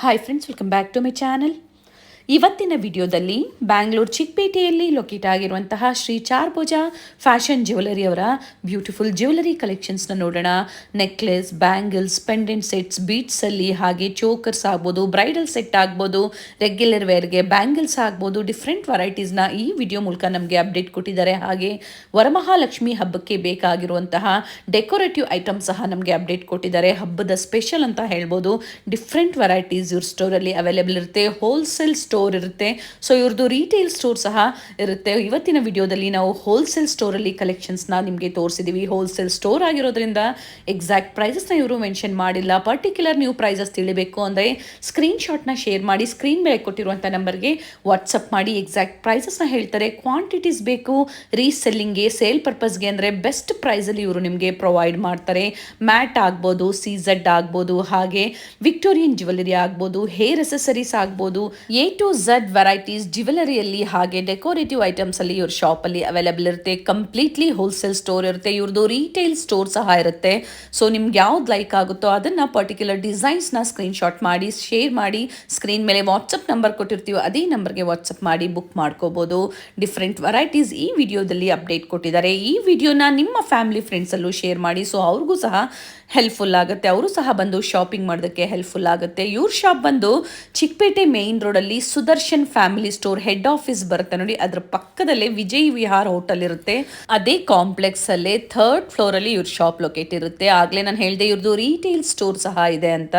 Hi friends, welcome back to my channel. ಇವತ್ತಿನ ವಿಡಿಯೋದಲ್ಲಿ ಬ್ಯಾಂಗ್ಳೂರು ಚಿಕ್ಕಪೇಟೆಯಲ್ಲಿ ಲೊಕೇಟ್ ಆಗಿರುವಂತಹ ಶ್ರೀ ಚಾರ್ಭುಜ ಫ್ಯಾಷನ್ ಜ್ಯುವೆಲರಿ ಅವರ ಬ್ಯೂಟಿಫುಲ್ ಜ್ಯುವೆಲರಿ ಕಲೆಕ್ಷನ್ಸ್ನ ನೋಡೋಣ. ನೆಕ್ಲೆಸ್, ಬ್ಯಾಂಗಲ್ಸ್, ಪೆಂಡೆಂಟ್ ಸೆಟ್ಸ್, ಬೀಟ್ಸಲ್ಲಿ ಹಾಗೆ ಚೋಕರ್ಸ್ ಆಗ್ಬೋದು, ಬ್ರೈಡಲ್ ಸೆಟ್ ಆಗ್ಬೋದು, ರೆಗ್ಯುಲರ್ ವೇರ್ಗೆ ಬ್ಯಾಂಗಲ್ಸ್ ಆಗ್ಬೋದು, ಡಿಫ್ರೆಂಟ್ ವೆರೈಟೀಸ್ನ ಈ ವಿಡಿಯೋ ಮೂಲಕ ನಮಗೆ ಅಪ್ಡೇಟ್ ಕೊಟ್ಟಿದ್ದಾರೆ. ಹಾಗೆ ವರಮಹಾಲಕ್ಷ್ಮಿ ಹಬ್ಬಕ್ಕೆ ಬೇಕಾಗಿರುವಂತಹ ಡೆಕೋರೇಟಿವ್ ಐಟಮ್ ಸಹ ನಮಗೆ ಅಪ್ಡೇಟ್ ಕೊಟ್ಟಿದ್ದಾರೆ. ಹಬ್ಬದ ಸ್ಪೆಷಲ್ ಅಂತ ಹೇಳ್ಬೋದು. ಡಿಫ್ರೆಂಟ್ ವೆರೈಟೀಸ್ ಇವ್ರ ಸ್ಟೋರಲ್ಲಿ ಅವೈಲೇಬಲ್ ಇರುತ್ತೆ. ಹೋಲ್ಸೇಲ್ ಸ್ಟೋರ್ ಇರುತ್ತೆ. ಸೊ ಇವ್ರದ್ದು ರೀಟೇಲ್ ಸ್ಟೋರ್ ಸಹ ಇರುತ್ತೆ. ಇವತ್ತಿನ ವಿಡಿಯೋದಲ್ಲಿ ನಾವು ಹೋಲ್ಸೇಲ್ ಸ್ಟೋರಲ್ಲಿ ಕಲೆಕ್ಷನ್ಸ್ನ ನಿಮಗೆ ತೋರಿಸಿದ್ದೀವಿ. ಹೋಲ್ಸೇಲ್ ಸ್ಟೋರ್ ಆಗಿರೋದ್ರಿಂದ ಎಕ್ಸಾಕ್ಟ್ ಪ್ರೈಸಸ್ನ ಇವರು ಮೆನ್ಷನ್ ಮಾಡಿಲ್ಲ. ಪರ್ಟಿಕ್ಯುಲರ್ ನೀವು ಪ್ರೈಸಸ್ ತಿಳಿಬೇಕು ಅಂದರೆ ಸ್ಕ್ರೀನ್ಶಾಟ್ನ ಶೇರ್ ಮಾಡಿ, ಸ್ಕ್ರೀನ್ ಮೇಲೆ ಕೊಟ್ಟಿರುವಂಥ ನಂಬರ್ಗೆ ವಾಟ್ಸಪ್ ಮಾಡಿ ಎಕ್ಸಾಕ್ಟ್ ಪ್ರೈಸಸ್ನ ಹೇಳ್ತಾರೆ. ಕ್ವಾಂಟಿಟೀಸ್ ಬೇಕು ರೀಸೆಲ್ಲಿಂಗ್ಗೆ, ಸೇಲ್ ಪರ್ಪಸ್ಗೆ ಅಂದರೆ ಬೆಸ್ಟ್ ಪ್ರೈಸಲ್ಲಿ ಇವರು ನಿಮಗೆ ಪ್ರೊವೈಡ್ ಮಾಡ್ತಾರೆ. ಮ್ಯಾಟ್ ಆಗ್ಬೋದು, CZ ಆಗ್ಬೋದು, ಹಾಗೆ ವಿಕ್ಟೋರಿಯನ್ ಜ್ಯುವೆಲರಿ ಆಗ್ಬೋದು, ಹೇರ್ ಅಸೆಸರೀಸ್ ಆಗ್ಬೋದು, A to Z ವೆರೈಟೀಸ್ ಜ್ಯುವೆಲರಿಯಲ್ಲಿ ಹಾಗೆ ಡೆಕೋರೇಟಿವ್ ಐಟಮ್ಸ್ ಅಲ್ಲಿ ಇವ್ರ ಶಾಪಲ್ಲಿ ಅವೈಲೇಬಲ್ ಇರುತ್ತೆ. ಕಂಪ್ಲೀಟ್ಲಿ ಹೋಲ್ಸೇಲ್ ಸ್ಟೋರ್ ಇರುತ್ತೆ. ಇವ್ರದ್ದು ರೀಟೇಲ್ ಸ್ಟೋರ್ ಸಹ ಇರುತ್ತೆ. ಸೊ ನಿಮ್ಗೆ ಯಾವ್ದು ಲೈಕ್ ಆಗುತ್ತೋ ಅದನ್ನು ಪರ್ಟಿಕ್ಯುಲರ್ ಡಿಸೈನ್ಸ್ನ ಸ್ಕ್ರೀನ್ಶಾಟ್ ಮಾಡಿ ಶೇರ್ ಮಾಡಿ, ಸ್ಕ್ರೀನ್ ಮೇಲೆ ವಾಟ್ಸಪ್ ನಂಬರ್ ಕೊಟ್ಟಿರ್ತೀವಿ ಅದೇ ನಂಬರ್ಗೆ ವಾಟ್ಸಪ್ ಮಾಡಿ ಬುಕ್ ಮಾಡ್ಕೋಬೋದು. ಡಿಫ್ರೆಂಟ್ ವೆರೈಟೀಸ್ ಈ ವಿಡಿಯೋದಲ್ಲಿ ಅಪ್ಡೇಟ್ ಕೊಟ್ಟಿದ್ದಾರೆ. ಈ ವಿಡಿಯೋನ ನಿಮ್ಮ ಫ್ಯಾಮಿಲಿ ಫ್ರೆಂಡ್ಸಲ್ಲೂ ಶೇರ್ ಮಾಡಿ. ಸೊ ಅವ್ರಿಗೂ ಸಹ ಹೆಲ್ಪ್ಫುಲ್ ಆಗುತ್ತೆ, ಅವರು ಸಹ ಬಂದು ಶಾಪಿಂಗ್ ಮಾಡೋದಕ್ಕೆ ಹೆಲ್ಪ್ಫುಲ್ ಆಗುತ್ತೆ. ಇವ್ರ ಶಾಪ್ ಬಂದು ಚಿಕ್ಕಪೇಟೆ ಮೇನ್ ರೋಡಲ್ಲಿ Sudarshan family store head office ಬರುತ್ತೆ ನೋಡಿ, ಅದ್ರ ಪಕ್ಕದಲ್ಲೇ ವಿಜಯ್ ವಿಹಾರ್ ಹೋಟೆಲ್ ಇರುತ್ತೆ. ಅದೇ ಕಾಂಪ್ಲೆಕ್ಸ್ ಅಲ್ಲೇ 3rd ಫ್ಲೋರ್ ಅಲ್ಲಿ ಇವ್ರ ಶಾಪ್ ಲೊಕೇಟ್ ಇರುತ್ತೆ. ಆಗ್ಲೇ ನಾನು ಹೇಳಿದೆ ಇವ್ರದ್ದು ರೀಟೇಲ್ ಸ್ಟೋರ್ ಸಹ ಇದೆ ಅಂತ.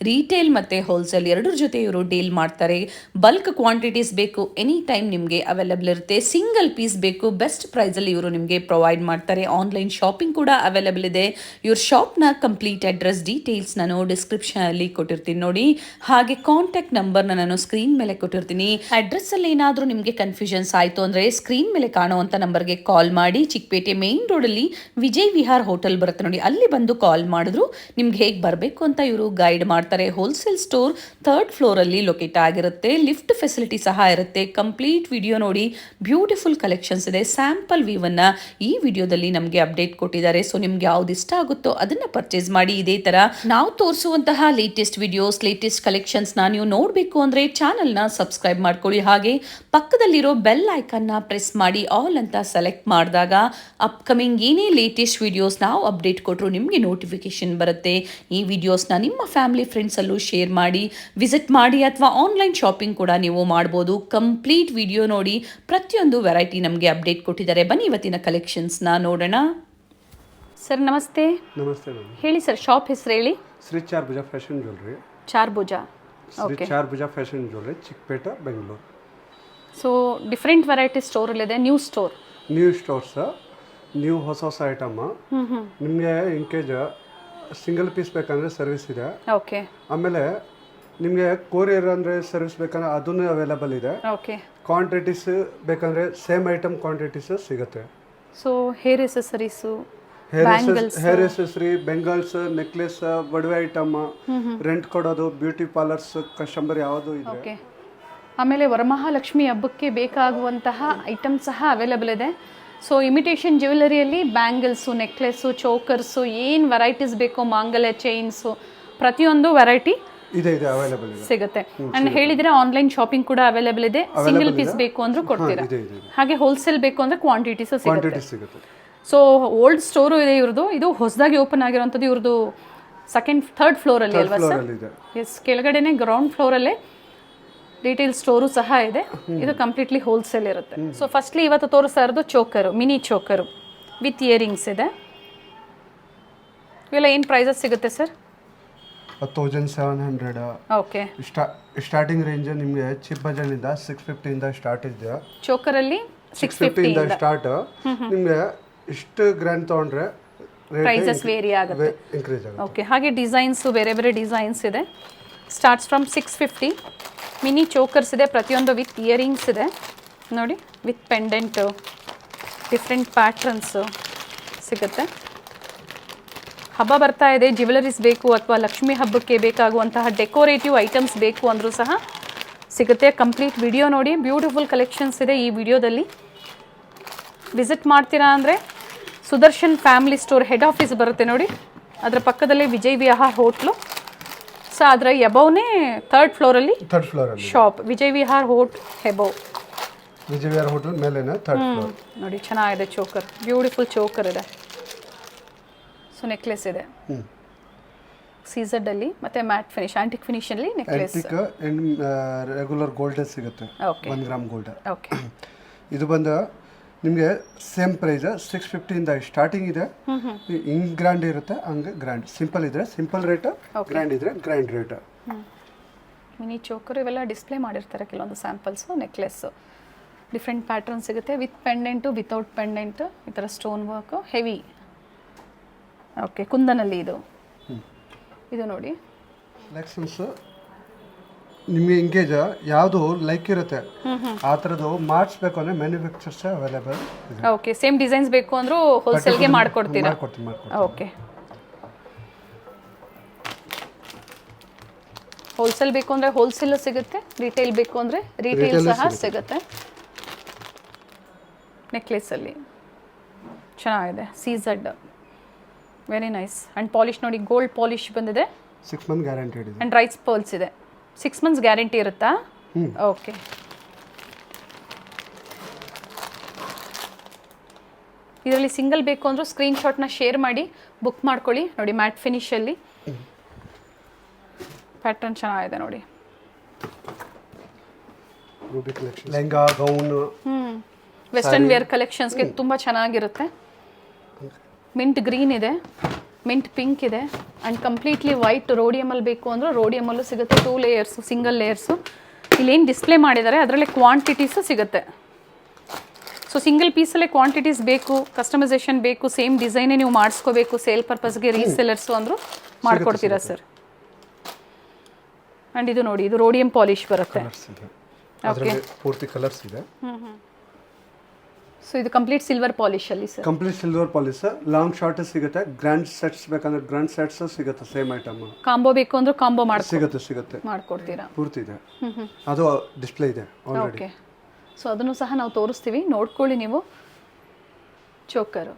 ರೀಟೇಲ್ ಮತ್ತೆ ಹೋಲ್ಸೇಲ್ ಎರಡರ ಜೊತೆ ಇವರು ಡೀಲ್ ಮಾಡ್ತಾರೆ. ಬಲ್ಕ್ ಕ್ವಾಂಟಿಟೀಸ್ ಬೇಕು ಎನಿ ಟೈಮ್ ನಿಮಗೆ ಅವೈಲೇಬಲ್ ಇರುತ್ತೆ. ಸಿಂಗಲ್ ಪೀಸ್ ಬೇಕು ಬೆಸ್ಟ್ ಪ್ರೈಸ್ ಅಲ್ಲಿ ಇವರು ನಿಮಗೆ ಪ್ರೊವೈಡ್ ಮಾಡ್ತಾರೆ. ಆನ್ಲೈನ್ ಶಾಪಿಂಗ್ ಕೂಡ ಅವೈಲೇಬಲ್ ಇದೆ. ಇವ್ರ ಶಾಪ್ನ ಕಂಪ್ಲೀಟ್ ಅಡ್ರೆಸ್ ಡೀಟೇಲ್ಸ್ ನಾನು ಡಿಸ್ಕ್ರಿಪ್ಷನ್ ಅಲ್ಲಿ ಕೊಟ್ಟಿರ್ತೀನಿ ನೋಡಿ. ಹಾಗೆ ಕಾಂಟ್ಯಾಕ್ಟ್ ನಂಬರ್ನ ನಾನು ಸ್ಕ್ರೀನ್ ಮೇಲೆ ಕೊಟ್ಟಿರ್ತೀನಿ. ಅಡ್ರೆಸ್ ಅಲ್ಲಿ ಏನಾದರೂ ನಿಮಗೆ ಕನ್ಫ್ಯೂಷನ್ಸ್ ಆಯಿತು ಅಂದರೆ ಸ್ಕ್ರೀನ್ ಮೇಲೆ ಕಾಣುವಂಥ ನಂಬರ್ಗೆ ಕಾಲ್ ಮಾಡಿ. ಚಿಕ್ಕಪೇಟೆ ಮೇನ್ ರೋಡಲ್ಲಿ ವಿಜಯ್ ವಿಹಾರ್ ಹೋಟೆಲ್ ಬರುತ್ತೆ ನೋಡಿ, ಅಲ್ಲಿ ಬಂದು ಕಾಲ್ ಮಾಡಿದ್ರು ನಿಮ್ಗೆ ಹೇಗೆ ಬರಬೇಕು ಅಂತ ಇವರು ಗೈಡ್ ಮಾಡ್ತಾರೆ. ಹೋಲ್ಸೇಲ್ ಸ್ಟೋರ್ 3rd ಫ್ಲೋರಲ್ಲಿ ಲೊಕೇಟ್ ಆಗಿರುತ್ತೆ. ಲಿಫ್ಟ್ ಫೆಸಿಲಿಟಿ ಸಹ ಇರುತ್ತೆ. ಕಂಪ್ಲೀಟ್ ವಿಡಿಯೋ ನೋಡಿ, ಬ್ಯೂಟಿಫುಲ್ ಕಲೆಕ್ಷನ್ಸ್ ಇದೆ. ಸ್ಯಾಂಪಲ್ ವ್ಯೂವನ್ನು ಈ ವಿಡಿಯೋದಲ್ಲಿ ನಮಗೆ ಅಪ್ಡೇಟ್ ಕೊಟ್ಟಿದ್ದಾರೆ. ಸೊ ನಿಮ್ಗೆ ಯಾವ್ದು ಇಷ್ಟ ಆಗುತ್ತೋ ಅದನ್ನ ಪರ್ಚೇಸ್ ಮಾಡಿ. ಇದೇ ತರ ನಾವು ತೋರಿಸುವಂತಹ ಲೇಟೆಸ್ಟ್ ವಿಡಿಯೋಸ್, ಲೇಟೆಸ್ಟ್ ಕಲೆಕ್ಷನ್ಸ್ನ ನೀವು ನೋಡಬೇಕು ಅಂದರೆ ಚಾನಲ್ನ ಸಬ್ಸ್ಕ್ರೈಬ್ ಮಾಡ್ಕೊಳ್ಳಿ. ಹಾಗೆ ಪಕ್ಕದಲ್ಲಿರೋ ಬೆಲ್ ಐಕನ್ನ ಪ್ರೆಸ್ ಮಾಡಿ ಆಲ್ ಅಂತ ಸೆಲೆಕ್ಟ್ ಮಾಡಿದಾಗ ಅಪ್ಕಮಿಂಗ್ ಏನೇ ಲೇಟೆಸ್ಟ್ ವಿಡಿಯೋಸ್ ನಾವು ಅಪ್ಡೇಟ್ ಕೊಟ್ಟರು ನಿಮಗೆ ನೋಟಿಫಿಕೇಶನ್ ಬರುತ್ತೆ. ಈ ವಿಡಿಯೋಸ್ನ ನಿಮ್ಮ ಫ್ಯಾಮಿಲಿ ಫ್ರೆಂಡ್ಸಲ್ಲೂ ಶೇರ್ ಮಾಡಿ, ವಿಸಿಟ್ ಮಾಡಿ, ಅಥವಾ ಆನ್ಲೈನ್ ಶಾಪಿಂಗ್ ಕೂಡ ನೀವು ಮಾಡ್ಬೋದು. ಕಂಪ್ಲೀಟ್ ವಿಡಿಯೋ ನೋಡಿ, ಪ್ರತಿಯೊಂದು ವೆರೈಟಿ ನಮಗೆ ಅಪ್ಡೇಟ್ ಕೊಟ್ಟಿದ್ದಾರೆ. ಬನ್ನಿ ಇವತ್ತಿನ ಕಲೆಕ್ಷನ್ಸ್ನ ನೋಡೋಣ. ಸರ್ ನಮಸ್ತೆ. ನಮಸ್ತೆ ಮೇಡಮ್. ಹೇಳಿ ಸರ್, ಶಾಪ್ ಹೆಸರು ಹೇಳಿ. Shri Charbhuja fashion jewellery. Charbhuja. Shri Charbhuja fashion jewellery, Chickpet, Bengaluru. So different variety ಸ್ಟೋರಲ್ಲಿದೆ. New store, new stores, new ಹೊಸ ಐಟಮ್. ನಿಮಗೆ ಇನ್ ಕೇಸ್ ಸಿಂಗಲ್ ಪೀಸ್ ಬೇಕಂದರೆ ಸರ್ವಿಸ್ ಇದೆ. ಓಕೆ. ಆಮೇಲೆ ನಿಮಗೆ ಕೊರಿಯರ್ ಅಂದರೆ ಸರ್ವಿಸ್ ಬೇಕಂದ್ರೆ ಅದನ್ನು ಅವೈಲೇಬಲ್ ಇದೆ. ಓಕೆ. ಕ್ವಾಂಟಿಟೀಸ್ ಬೇಕಂದರೆ ಸೇಮ್ ಐಟಮ್ ಕ್ವಾಂಟಿಟೀಸ್ ಸಿಗುತ್ತೆ. So hair accessories, hair accessory, bangles, necklace, ಒಡವೆ ಐಟಮ್, ರೆಂಟ್ ಕೊಡೋದು, ಬ್ಯೂಟಿ ಪಾರ್ಲರ್ಸ್, ಕಸ್ಟಮರ್ ಯಾವುದು ಇದೆ. ಓಕೆ. ಆಮೇಲೆ ವರಮಹಾಲಕ್ಷ್ಮಿ ಹಬ್ಬಕ್ಕೆ ಬೇಕಾಗುವಂತಹ ಐಟಮ್ ಸಹ ಅವೈಲೇಬಲ್ ಇದೆ. ಸೊ ಇಮಿಟೇಷನ್ ಜ್ಯುವೆಲರಿಯಲ್ಲಿ ಬ್ಯಾಂಗಲ್ಸು, ನೆಕ್ಲೆಸ್ಸು, ಚೋಕರ್ಸು, ಏನು ವೆರೈಟೀಸ್ ಬೇಕೋ, ಮಾಂಗಲ್ಯ ಚೈನ್ಸು, ಪ್ರತಿಯೊಂದು ವೆರೈಟಿ ಇದೆ ಅವೈಲೇಬಲ್ ಇದೆ, ಸಿಗುತ್ತೆ. ಅಂಡ್ ಹೇಳಿದ್ರೆ ಆನ್ಲೈನ್ ಶಾಪಿಂಗ್ ಕೂಡ ಅವೈಲೇಬಲ್ ಇದೆ. ಸಿಂಗಲ್ ಪೀಸ್ ಬೇಕು ಅಂದ್ರೂ ಕೊಡ್ತೀರಾ. ಹಾಗೆ ಹೋಲ್ಸೇಲ್ ಬೇಕು ಅಂದ್ರೆ ಕ್ವಾಂಟಿಟೀಸ್ ಸಿಗುತ್ತೆ. ಸೊ ಓಲ್ಡ್ ಸ್ಟೋರು ಇದೆ ಇವ್ರದ್ದು. ಇದು ಹೊಸದಾಗಿ ಓಪನ್ ಆಗಿರುವಂಥದ್ದು. ಇವ್ರದ್ದು 3rd ಫ್ಲೋರಲ್ಲಿ ಅಲ್ವಾ ಸರ್? ಎಸ್, ಕೆಳಗಡೆನೆ ಗ್ರೌಂಡ್ ಫ್ಲೋರಲ್ಲೇ ರಿಟೇಲ್ ಸ್ಟೋರು ಸಹ ಇದೆ. ಇದು ಕಂಪ್ಲೀಟ್ಲಿ ಹೋಲ್ಸೇಲ್ ಇರುತ್ತೆ. ಸೊ ಫಸ್ಟ್ಲಿ ಇವತ್ತು ತೋರಿಸ್ತಾ ಇರೋದು choker, mini choker with earrings ಇದೆ. ಇವೆಲ್ಲ ಏನು ಪ್ರೈಸಸ್ ಸಿಗುತ್ತೆ ಸರ್? 1700. ಓಕೆ. ಸ್ಟಾರ್ಟಿಂಗ್ ರೇಂಜ್ ನಿಮಗೆ ಚೀಪ್ ಬಜೆಟ್ನಿಂದ 650 ಇಂದ ಸ್ಟಾರ್ಟ್ ಇದೆ. ಚೋಕರಲ್ಲಿ 650 ಇಂದ ಸ್ಟಾರ್ಟ್. ನಿಮಗೆ ಇಷ್ಟು ಗ್ರ್ಯಾಂಡ್ ತೊಗೊಂಡ್ರೆ ಪ್ರೈಸಸ್ ವೇರಿ ಆಗುತ್ತೆ, ಇನ್ಕ್ರೀಸ್ ಆಗುತ್ತೆ. ಓಕೆ. ಹಾಗೆ ಡಿಸೈನ್ಸು ಬೇರೆ ಬೇರೆ ಡಿಸೈನ್ಸ್ ಇದೆ. Starts from 650. ಮಿನಿ ಚೋಕರ್ಸ್ ಇದೆ, ಪ್ರತಿಯೊಂದು ವಿತ್ ಇಯರಿಂಗ್ಸ್ ಇದೆ ನೋಡಿ, ವಿತ್ ಪೆಂಡೆಂಟು, ಡಿಫ್ರೆಂಟ್ ಪ್ಯಾಟ್ರನ್ಸು ಸಿಗುತ್ತೆ. ಹಬ್ಬ ಬರ್ತಾ ಇದೆ, ಜ್ಯುವೆಲರೀಸ್ ಬೇಕು ಅಥವಾ ಲಕ್ಷ್ಮಿ ಹಬ್ಬಕ್ಕೆ ಬೇಕಾಗುವಂತಹ ಡೆಕೋರೇಟಿವ್ ಐಟಮ್ಸ್ ಬೇಕು ಅಂದರೂ ಸಹ ಸಿಗುತ್ತೆ. ಕಂಪ್ಲೀಟ್ ವಿಡಿಯೋ ನೋಡಿ, ಬ್ಯೂಟಿಫುಲ್ ಕಲೆಕ್ಷನ್ಸ್ ಇದೆ ಈ ವಿಡಿಯೋದಲ್ಲಿ. ವಿಸಿಟ್ ಮಾಡ್ತೀರಾ ಅಂದರೆ Sudarshan family store head office ಬರುತ್ತೆ ನೋಡಿ, ಅದರ ಪಕ್ಕದಲ್ಲೇ ವಿಜಯ್ ವಿಹಾರ್ ಹೋಟ್ಲು. ಸೊ ಅದರ ಎಬವ್ನೇ ಥರ್ಡ್ ಫ್ಲೋರಲ್ಲಿ ಫ್ಲೋರಲ್ಲಿ ಶಾಪ್ ವಿಜಯ್ ವಿಹಾರ್ ಹೋಟ್ ಹೆಬವ್. ವಿಜಯ್ ವಿಹಾರ್ ಹೋಟೆಲ್ ಮೇಲೇನೆ ಥರ್ಡ್ ಫ್ಲೋರ್. ನೋಡಿ ಚೆನ್ನಾಗಿದೆ ಚೋಕರ್, ಬ್ಯೂಟಿಫುಲ್ ಚೋಕರ್ ಇದೆ. ಸೊ ನೆಕ್ಲೆಸ್ ಇದೆ ಸೀಸರ್ಡ್ ಅಲ್ಲಿ, ಮತ್ತೆ ಮ್ಯಾಟ್ ಫಿನಿಶ್ ಆಂಟಿಕ್ ಫಿನಿಶ್ ಅಲ್ಲಿ ನೆಕ್ಲೆಸ್. ರೆಗ್ಯುಲರ್ ಗೋಲ್ಡ್ ಸಿಗುತ್ತೆ, ಓಕೆ 1 ಗ್ರಾಮ್ ಗೋಲ್ಡ್. ಓಕೆ ಇದು ಬಂದು ನಿಮಗೆ ಸೇಮ್ ಪ್ರೈಸ್ 650 ಇಂದ ಸ್ಟಾರ್ಟಿಂಗ್ ಇದೆ. ಹಿಂಗ್ ಗ್ರ್ಯಾಂಡ್ ಇರುತ್ತೆ, ಹಂಗೆ ಗ್ರ್ಯಾಂಡ್. ಸಿಂಪಲ್ ಇದ್ರೆ ಸಿಂಪಲ್ ರೇಟ್, ಗ್ರ್ಯಾಂಡ್ ಇದ್ರೆ ಗ್ರ್ಯಾಂಡ್ ರೇಟ್. ಮಿನಿ ಚೋಕರ್ ಇವೆಲ್ಲ ಡಿಸ್ಪ್ಲೇ ಮಾಡಿರ್ತಾರೆ ಕೆಲವೊಂದು ಸ್ಯಾಂಪಲ್ಸು. ನೆಕ್ಲೆಸ್ಸು ಡಿಫ್ರೆಂಟ್ ಪ್ಯಾಟರ್ನ್ ಸಿಗುತ್ತೆ, ವಿತ್ ಪೆಂಡೆಂಟು, ವಿತೌಟ್ ಪೆಂಡೆಂಟ್, ಈ ಥರ ಸ್ಟೋನ್ ವರ್ಕು, ಹೆವಿ. ಓಕೆ ಕುಂದನಲ್ಲಿ ಇದು ನೋಡಿ ಕಲೆಕ್ಷನ್ಸ್ ನಿಮಗೆ ಎಂಗೇಜ್ ಯಾವುದು ಲೈಕ್ ಇರುತ್ತೆ ಆ ಥರದ್ದು ಮಾಡಿಸ್ಬೇಕು ಅಂದರೆ ಮ್ಯಾನುಫ್ಯಾಕ್ಚರ್ಸ್ ಅವೈಲೇಬಲ್ ಇದೆ. ಓಕೆ ಸೇಮ್ ಡಿಸೈನ್ಸ್ ಬೇಕು ಅಂದರೂ ಹೋಲ್ಸೇಲ್ಗೆ ಮಾಡ್ಕೊಡ್ತೀರಾ? ಮಾಡ್ಕೊಡ್ತೀನಿ. ಓಕೆ ಹೋಲ್ಸೇಲ್ ಬೇಕು ಅಂದರೆ ಹೋಲ್ಸೇಲ್ ಸಿಗುತ್ತೆ, ರಿಟೇಲ್ ಬೇಕು ಅಂದರೆ ರಿಟೇಲ್ ಸಹ ಸಿಗುತ್ತೆ. ನೆಕ್ಲೆಸಲ್ಲಿ ಚೆನ್ನಾಗಿದೆ, ಸೀಸರ್ಡ್, ವೆರಿ ನೈಸ್. ಆ್ಯಂಡ್ ಪಾಲಿಶ್ ನೋಡಿ, ಗೋಲ್ಡ್ ಪಾಲಿಶ್ ಬಂದಿದೆ, 6 ಮಂತ್ ಗ್ಯಾರಂಟಿಡ್ ಇದೆ. ಆ್ಯಂಡ್ ರೈಸ್ ಪರ್ಲ್ಸ್ ಇದೆ. 6 ಮಂತ್ಸ್ ಗ್ಯಾರಂಟಿ ಇರುತ್ತಾ? ಓಕೆ. ಇದರಲ್ಲಿ ಸಿಂಗಲ್ ಬೇಕು ಅಂದರೂ ಸ್ಕ್ರೀನ್ಶಾಟ್ನ ಶೇರ್ ಮಾಡಿ ಬುಕ್ ಮಾಡ್ಕೊಳ್ಳಿ. ನೋಡಿ ಮ್ಯಾಟ್ ಫಿನಿಶಲ್ಲಿ ಪ್ಯಾಟರ್ನ್ ಚೆನ್ನಾಗಿದೆ ನೋಡಿ. Ruby collection lehenga, gown, western wear ಕಲೆಕ್ಷನ್ಸ್ಗೆ ತುಂಬ ಚೆನ್ನಾಗಿರುತ್ತೆ. ಮಿಂಟ್ ಗ್ರೀನ್ ಇದೆ, ಮಿಂಟ್ ಪಿಂಕ್ ಇದೆ, ಆ್ಯಂಡ್ ಕಂಪ್ಲೀಟ್ಲಿ ವೈಟ್ ರೋಡಿಯಮಲ್ಲಿ ಬೇಕು ಅಂದರೆ ರೋಡಿಯಮಲ್ಲೂ ಸಿಗುತ್ತೆ. 2 ಲೇಯರ್ಸು, ಸಿಂಗಲ್ ಲೇಯರ್ಸು. ಇಲ್ಲೇನು ಡಿಸ್ಪ್ಲೇ ಮಾಡಿದ್ದಾರೆ ಅದರಲ್ಲಿ ಕ್ವಾಂಟಿಟೀಸು ಸಿಗುತ್ತೆ. ಸೊ ಸಿಂಗಲ್ ಪೀಸಲ್ಲೇ ಕ್ವಾಂಟಿಟೀಸ್ ಬೇಕು, ಕಸ್ಟಮೈಸೇಷನ್ ಬೇಕು, ಸೇಮ್ ಡಿಸೈನೇ ನೀವು ಮಾಡಿಸ್ಕೋಬೇಕು, ಸೇಲ್ ಪರ್ಪಸ್ಗೆ ರೀಸೆಲ್ಲರ್ಸು ಅಂದರೂ ಮಾಡಿಕೊಡ್ತೀರಾ ಸರ್? ಆ್ಯಂಡ್ ಇದು ನೋಡಿ, ಇದು ರೋಡಿಯಂ ಪಾಲಿಶ್ ಬರುತ್ತೆ. ಓಕೆ, ಪೂರ್ತಿ ಕಲರ್ಸ್ ಇದೆ. ಸೊ ಇದು ಕಂಪ್ಲೀಟ್ ಸಿಲ್ವರ್ ಪಾಲಿಶಲ್ಲಿ sir? Complete silver polish. Long short ಸಿಗುತ್ತೆ, ಗ್ರ್ಯಾಂಡ್ ಸೆಟ್ಸ್ ಬೇಕಂದ್ರೆ ಗ್ರ್ಯಾಂಡ್ ಸೆಟ್ಸ್ ಸಿಗುತ್ತೆ. ಸೇಮ್ ಐಟಮ್ ಕಾಂಬೋ ಬೇಕು ಅಂದ್ರೆ ಕಾಂಬೋ ಸಿಗುತ್ತೆ ಮಾಡ್ಕೊಡ್ತೀರಾ? ಪೂರ್ತಿ ಇದೆ, ಅದು ಡಿಸ್ಪ್ಲೇ ಇದೆ ಆಲ್ರೆಡಿ. ಓಕೆ, ಸೊ ಅದನ್ನು ಸಹ ನಾವು ತೋರಿಸ್ತೀವಿ, ನೋಡ್ಕೊಳ್ಳಿ ನೀವು. ಚೋಕರ್,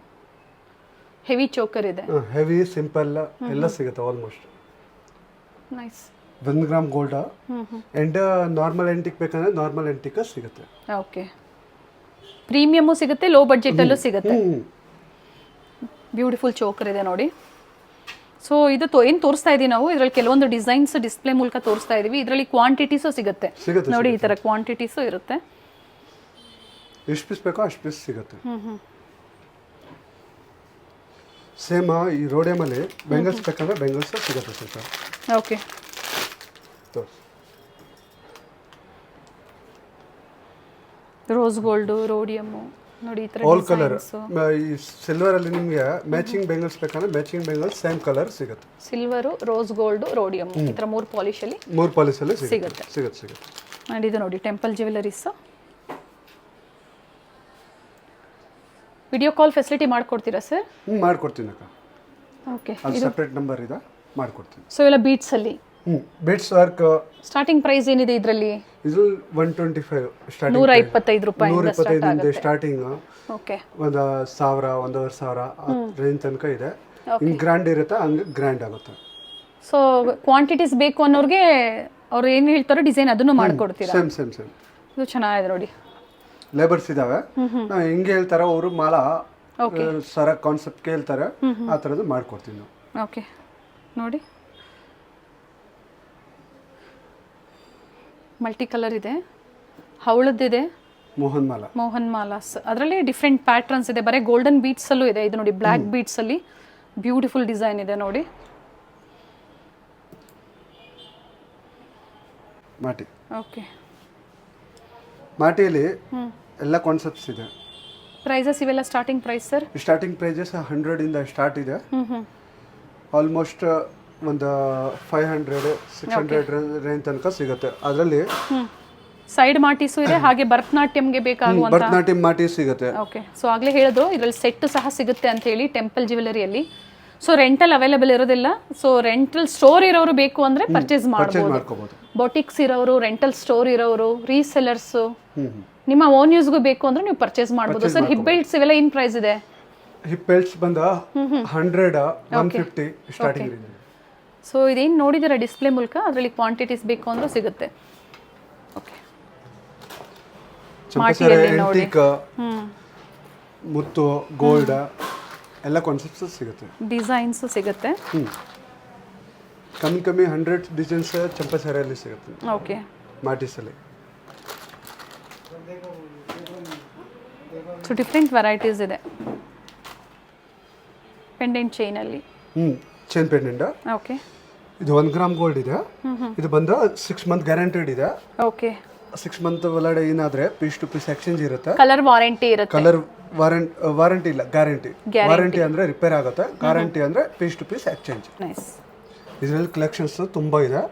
ಹೆವಿ ಚೋಕರ್ ಇದೆ, ಹೆವಿ, ಸಿಂಪಲ್ ಎಲ್ಲ ಸಿಗುತ್ತೆ almost. Nice. 1 gram gold and normal antique ಬೇಕಂದ್ರೆ ನಾರ್ಮಲ್ ಎಂಟಿಕ್ ಸಿಗುತ್ತೆ. ಓಕೆ, ಪ್ರೀಮಿಯಮ್ಮು ಸಿಗುತ್ತೆ, ಲೋ ಬಡ್ಜೆಟಲ್ಲೂ ಸಿಗುತ್ತೆ. ಬ್ಯೂಟಿಫುಲ್ ಚೋಕರ್ ಇದೆ ನೋಡಿ. ಸೊ ಇದು ಏನು ತೋರಿಸ್ತಾ ಇದೀವಿ ನಾವು, ಇದರಲ್ಲಿ ಕೆಲವೊಂದು ಡಿಸೈನ್ಸ್ ಡಿಸ್ಪ್ಲೇ ಮೂಲಕ ತೋರಿಸ್ತಾ ಇದೀವಿ. ಇದರಲ್ಲಿ ಕ್ವಾಂಟಿಟೀಸು ಸಿಗುತ್ತೆ ನೋಡಿ, ಈ ಥರ ಕ್ವಾಂಟಿಟೀಸು ಇರುತ್ತೆ. ಎಷ್ಟು ಪೀಸ್ ಬೇಕೋ ಅಷ್ಟು ಪೀಸ್ ಸಿಗುತ್ತೆ. ಸೇಮ್ ಈ ರೋಡಿಯಮಲ್ಲಿ ಬೆಂಗಲ್ಸ್ ಬೇಕಂದ್ರೆ ಬೆಂಗಲ್ಸ್ ಸಿಗುತ್ತೆ ಸರ್. ಓಕೆ, ರೋಸ್ ಗೋಲ್ಡು, ರೋಡಿಯಮ್ಮು ನೋಡಿ, ಈ ಥರ ಆಲ್ ಕಲರ್. ಈ ಸಿಲ್ವರ್ ಅಲ್ಲಿ ನಿಮಗೆ ಮ್ಯಾಚಿಂಗ್ ಬೆಂಗಲ್ಸ್ ಬೇಕಂದ್ರೆ ಮ್ಯಾಚಿಂಗ್ ಬೆಂಗಲ್ಸ್ ಸೇಮ್ ಕಲರ್ ಸಿಗುತ್ತೆ. ಸಿಲ್ವರು, ರೋಸ್ ಗೋಲ್ಡು, ರೋಡಿಯಮ್, ಈ ಥರ 3 ಪಾಲಿಶಲ್ಲಿ ಸಿಗುತ್ತೆ. ಆ್ಯಂಡ್ ಇದು ನೋಡಿ temple jewelleries. Video call facility ಮಾಡ್ಕೊಡ್ತೀರಾ ಸರ್? ಮಾಡ್ಕೊಡ್ತೀನಿ ಅಕ್ಕ. ಓಕೆ, ಅದು ಸಪ್ರೇಟ್ ನಂಬರ್ ಇದೆ, ಮಾಡ್ಕೊಡ್ತೀನಿ. ಸೊ ಎಲ್ಲ ಬೀಟ್ಸಲ್ಲಿ ಬೀಟ್ಸ್ ವರ್ಕ್. ಸ್ಟಾರ್ಟಿಂಗ್ ಪ್ರೈಸ್ ಏನಿದೆ ಇದರಲ್ಲಿ? ಇದು 125 ಸ್ಟಾರ್ಟಿಂಗ್, 125 ರೂಪಾಯಿಂದ ಸ್ಟಾರ್ಟಿಂಗ್. ಓಕೆ, 1000, 1500 ರೇಂಜ್ ತನಕ ಇದೆ. ಹಿಂಗೆ ಗ್ರ್ಯಾಂಡ್ ಇರುತ್ತೆ, ಹಂಗೆ ಗ್ರ್ಯಾಂಡ್ ಆಗುತ್ತೆ. ಸೊ ಕ್ವಾಂಟಿಟೀಸ್ ಬೇಕು ಅನ್ನೋರಿಗೆ ಅವ್ರು ಏನು ಹೇಳ್ತಾರೋ ಡಿಸೈನ್ ಅದನ್ನು ಮಾಡ್ಕೊಡ್ತೀರಾ? ಸೇಮ್. ಇದು ಚೆನ್ನಾಗಿದೆ ನೋಡಿ. ಲೇಬರ್ಸ್ ಇದಾವೆ, ಹೆಂಗೆ ಹೇಳ್ತಾರೋ ಅವರು ಮಾಲ ಸರ ಕಾನ್ಸೆಪ್ಟ್ ಕೇಳ್ತಾರೆ, ಆ ಥರದ್ದು ಮಾಡ್ಕೊಡ್ತೀವಿ ನಾವು. ಓಕೆ, ನೋಡಿ ಮಲ್ಟಿ ಕಲರ್ ಇದೆ, ಹವಳದ್ದಿದೆ, ಮೋಹನ್ ಮಾಲಾಸ್. ಅದರಲ್ಲಿ ಡಿಫ್ರೆಂಟ್ ಪ್ಯಾಟ್ರನ್ಸ್ ಇದೆ, ಬರೀ ಗೋಲ್ಡನ್ ಬೀಟ್ಸಲ್ಲೂ ಇದೆ. ಇದು ನೋಡಿ ಬ್ಲ್ಯಾಕ್ ಬೀಟ್ಸಲ್ಲಿ ಬ್ಯೂಟಿಫುಲ್ ಡಿಸೈನ್ ಇದೆ ನೋಡಿ. ಮಾಟಿ. ಓಕೆ, ಮಾಟಿಯಲ್ಲಿ ಎಲ್ಲ ಕಾನ್ಸೆಪ್ಟ್ಸ್ ಇದೆ. ಪ್ರೈಸಸ್ ಇವೆಲ್ಲ starting price sir? Starting prices 100 ಇಂದ ಸ್ಟಾರ್ಟ್ ಇದೆ. ಆಲ್ಮೋಸ್ಟ್ ಒಂದು 500, 600 ರೇಂಜ್ ತನಕ ಸಿಗುತ್ತೆ. ಅದರಲ್ಲಿ ಸೈಡ್ ಮಾಟೀಸು ಇದೆ, ಹಾಗೆ ಭರತನಾಟ್ಯಂಗೆ ಬೇಕಾಗುವಂತ ಭರತನಾಟ್ಯಂ ಮಾಟಿ ಸಿಗುತ್ತೆ. ಓಕೆ, ಸೊ ಆಗಲೇ ಹೇಳಿದ್ರು ಇದರಲ್ಲಿ ಸೆಟ್ ಸಹ ಸಿಗುತ್ತೆ ಅಂತ ಹೇಳಿ ಟೆಂಪಲ್ ಜ್ಯುವೆಲರಿಯಲ್ಲಿ. ಸೊ ರೆಂಟಲ್ ಅವೈಲೇಬಲ್ ಇರೋದಿಲ್ಲ. ಸೊ ರೆಂಟಲ್ ಸ್ಟೋರ್ ಇರೋರು ಬೇಕು ಅಂದ್ರೆ ಪರ್ಚೇಸ್ ಮಾಡ್ಬೋದು. ಬೊಟಿಕ್ಸ್ ಇರೋರು, ರೆಂಟಲ್ ಸ್ಟೋರ್ ಇರೋರು, ರೀಸೆಲ್ಲರ್ಸ್, ನಿಮ್ಮ ಓನ್ ಯೂಸ್ಗೂ ಬೇಕು ಅಂದ್ರೆ ನೀವು ಪರ್ಚೇಸ್ ಮಾಡ್ಬೋದು. ಸರ್ ಹಿಪ್ ಬೆಲ್ಟ್ಸ್ ಇವೆಲ್ಲ ಏನ್ ಪ್ರೈಸ್ ಇದೆ? ಹಿಪ್ ಬೆಲ್ಟ್ಸ್ ಬಂದ 100, 150 ಸ್ಟಾರ್ಟಿಂಗ್ ಇದೆ. ಸೊ ಇದೇನು ನೋಡಿದ್ದೀರಾ ಡಿಸ್ಪ್ಲೇ ಮೂಲಕ ಅದರಲ್ಲಿ ಕ್ವಾಂಟಿಟೀಸ್ ಬೇಕು ಅಂದ್ರೂ ಸಿಗುತ್ತೆ. ಓಕೆ, ಚಂಪಸರೆ ಆಂಟಿಕ್ ಮುತ್ತು ಗೋಲ್ಡ್ ಎಲ್ಲ ಕಾನ್ಸೆಪ್ಟ್ಸ್ ಸಿಗುತ್ತೆ, ಡಿಸೈನ್ಸು ಸಿಗುತ್ತೆ. ಕಮ್ಮಿ 100 ಡಿಸೈನ್ಸ್ ಚಂಪಸರೆಯಲ್ಲಿ ಸಿಗುತ್ತೆ. ಓಕೆ, ಮಾಟಿಸಲ್ಲಿ ಸೊ ಡಿಫ್ರೆಂಟ್ ವೆರೈಟೀಸ್ ಇದೆ. ಪೆಂಡೆಂಟ್ ಚೈನಲ್ಲಿ ಚೈನ್ ಪೆಂಡೆಂಟ್. ಓಕೆ, ಇದು 1 ಗ್ರಾಮ್ ಗೋಲ್ಡ್ ಇದೆ. ಇದು ಬಂದು 6 ಮಂತ್ ಗ್ಯಾರಂಟಿಡ್ ಇದೆ. ಓಕೆ, 6 ಮಂತ್ ಒಳಗಡೆ ಏನಾದ್ರೆ ಪೀಸ್ ಟು ಪೀಸ್ ಎಕ್ಸ್ಚೇಂಜ್ ಇರುತ್ತೆ. ಕಲರ್ ವಾರಂಟಿ ಇರುತ್ತೆ. ಕಲರ್ ವಾರಂಟಿ ಇಲ್ಲ, ಗ್ಯಾರಂಟಿ. ವಾರಂಟಿ ಅಂದ್ರೆ ರಿಪೇರ್ ಆಗುತ್ತೆ, ಗ್ಯಾರಂಟಿ ಅಂದ್ರೆ piece to piece exchange. Nice. ಇದರಲ್ಲಿ ಕಲೆಕ್ಷನ್ಸ್ ತುಂಬಾ ಇದೆ.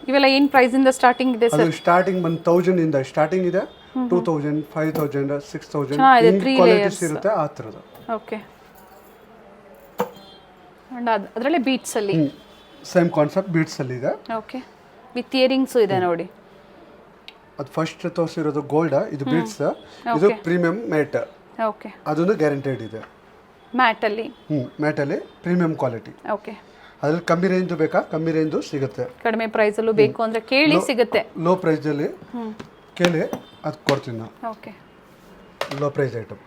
ಇವೆಲ್ಲ ಏನು ಪ್ರೈಸ್ ಇಂದ ಸ್ಟಾರ್ಟಿಂಗ್ ಇದೆ ಸರ್? ಅದು ಸ್ಟಾರ್ಟಿಂಗ್ 1000 ಇಂದ ಸ್ಟಾರ್ಟಿಂಗ್ ಇದೆ. 2000, 5000, 6000 ಕ್ವಾಲಿಟೀಸ್ ಇರುತ್ತೆ ಆ ಥರದ. ಓಕೆ, ಅಂಡ್ ಅದರಲ್ಲೇ ಬೀಟ್ಸ್ ಅಲ್ಲಿ ಸೇಮ್ ಕಾನ್ಸೆಪ್ಟ್ ಬೀಟ್ಸ್ ಅಲ್ಲಿ ಇದೆ. ಓಕೆ, ವಿತ್ ಇಯರಿಂಗ್ಸ್ ಇದೆ ನೋಡಿ. ಅದು ಫಸ್ಟ್ ತೋರಿಸಿರೋದು ಗೋಲ್ಡ್, ಇದು ಬೀಟ್ಸ್. ಇದು ಪ್ರೀಮಿಯಂ ಮ್ಯಾಟ್. ಓಕೆ, ಅದನ್ನು ಗ್ಯಾರಂಟೆಡ್ ಇದೆ. ಮ್ಯಾಟ್ ಅಲ್ಲಿ ಮ್ಯಾಟ್ ಅಲ್ಲಿ ಪ್ರೀಮಿಯಂ ಕ್ವಾಲಿಟಿ. ಓಕೆ, ಅದ್ರಲ್ಲಿ ಕಮ್ಮಿ ರೇಂಜ್ ಬೇಕಾ, ಕಮ್ಮಿ ರೇಂಜ್ ಸಿಗುತ್ತೆ. ಕಡಿಮೆ ಪ್ರೈಸ್ ಅಲ್ಲೂ ಬೇಕು ಅಂದ್ರೆ ಕೇಳಿ ಸಿಗುತ್ತೆ. ಲೋ ಪ್ರೈಸ್ ಅಲ್ಲಿ ಕೇಳಿ ಅದು ಕೊಡ್ತೀನಿ ನಾವು. Okay, low price item,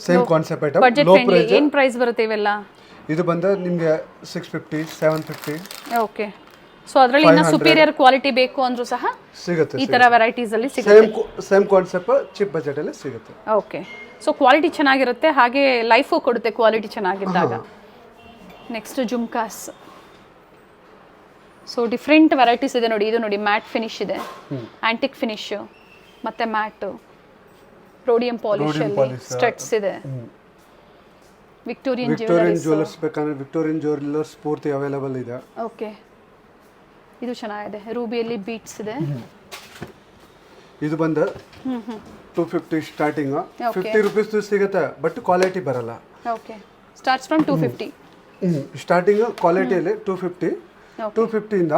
same concept item. Budget friendly ಏನು ಪ್ರೈಸ್ ಬರುತ್ತೆ ಇವೆಲ್ಲ? ಇದು ಬಂದ ನಿಮಗೆ 650, 750. ಓಕೆ, ಸೊ ಅದರಲ್ಲಿ ಇನ್ನ ಸುಪೀರಿಯರ್ ಕ್ವಾಲಿಟಿ ಬೇಕು ಅಂದ್ರೂ ಸಹ ಸಿಗುತ್ತೆ. ಈ ತರ ವೆರೈಟೀಸ್ ಅಲ್ಲಿ ಸಿಗುತ್ತೆ. ಸೇಮ್ ಕಾನ್ಸೆಪ್ಟ್ ಚಿಪ್ ಬಜೆಟ್ ಅಲ್ಲಿ ಸಿಗುತ್ತೆ. ಓಕೆ, ಸೊ ಕ್ವಾಲಿಟಿ ಚೆನ್ನಾಗಿರುತ್ತೆ, ಹಾಗೆ ಲೈಫು ಕೊಡುತ್ತೆ ಕ್ವಾಲಿಟಿ ಚೆನ್ನಾಗಿದ್ದಾಗ. Next jhumkas. So different varieties ಇದೆ ನೋಡಿ. ಇದು ನೋಡಿ ಮ್ಯಾಟ್ ಫಿನಿಶ್ ಇದೆ, ಆಂಟಿಕ್ ಫಿನಿಶ್, ಮತ್ತೆ ಮ್ಯಾಟ್, ರೋಡಿಯಂ ಪಾಲಿಶ್ ಅಲ್ಲಿ ಸ್ಟಡ್ಸ್ ಇದೆ. ವಿಕ್ಟೋರಿಯನ್ ಜ್ಯುವೆಲ್ಲರ್ಸ್ ಬೇಕಂದ್ರೆ ವಿಕ್ಟೋರಿಯನ್ ಜ್ಯುವೆಲ್ಲರ್ಸ್ ಪೂರ್ತಿ ಅವೈಲೇಬಲ್ ಇದೆ. ಓಕೆ, ಇದು ಚೆನ್ನಾಗಿದೆ, ರೂಬಿಯಲ್ಲಿ ಬೀಟ್ಸ್ ಇದೆ. ಇದು ಬಂದ 250 ಸ್ಟಾರ್ಟಿಂಗ್, 50 ರೂಪೀಸ್ ಸಿಗುತ್ತೆ, ಬಟ್ ಕ್ವಾಲಿಟಿ ಬರಲ್ಲ. Okay, starts from 250. ಸ್ಟಾರ್ಟಿಂಗ್ ಕ್ವಾಲಿಟಿಯಲ್ಲಿ 250. 250 ಇಂದ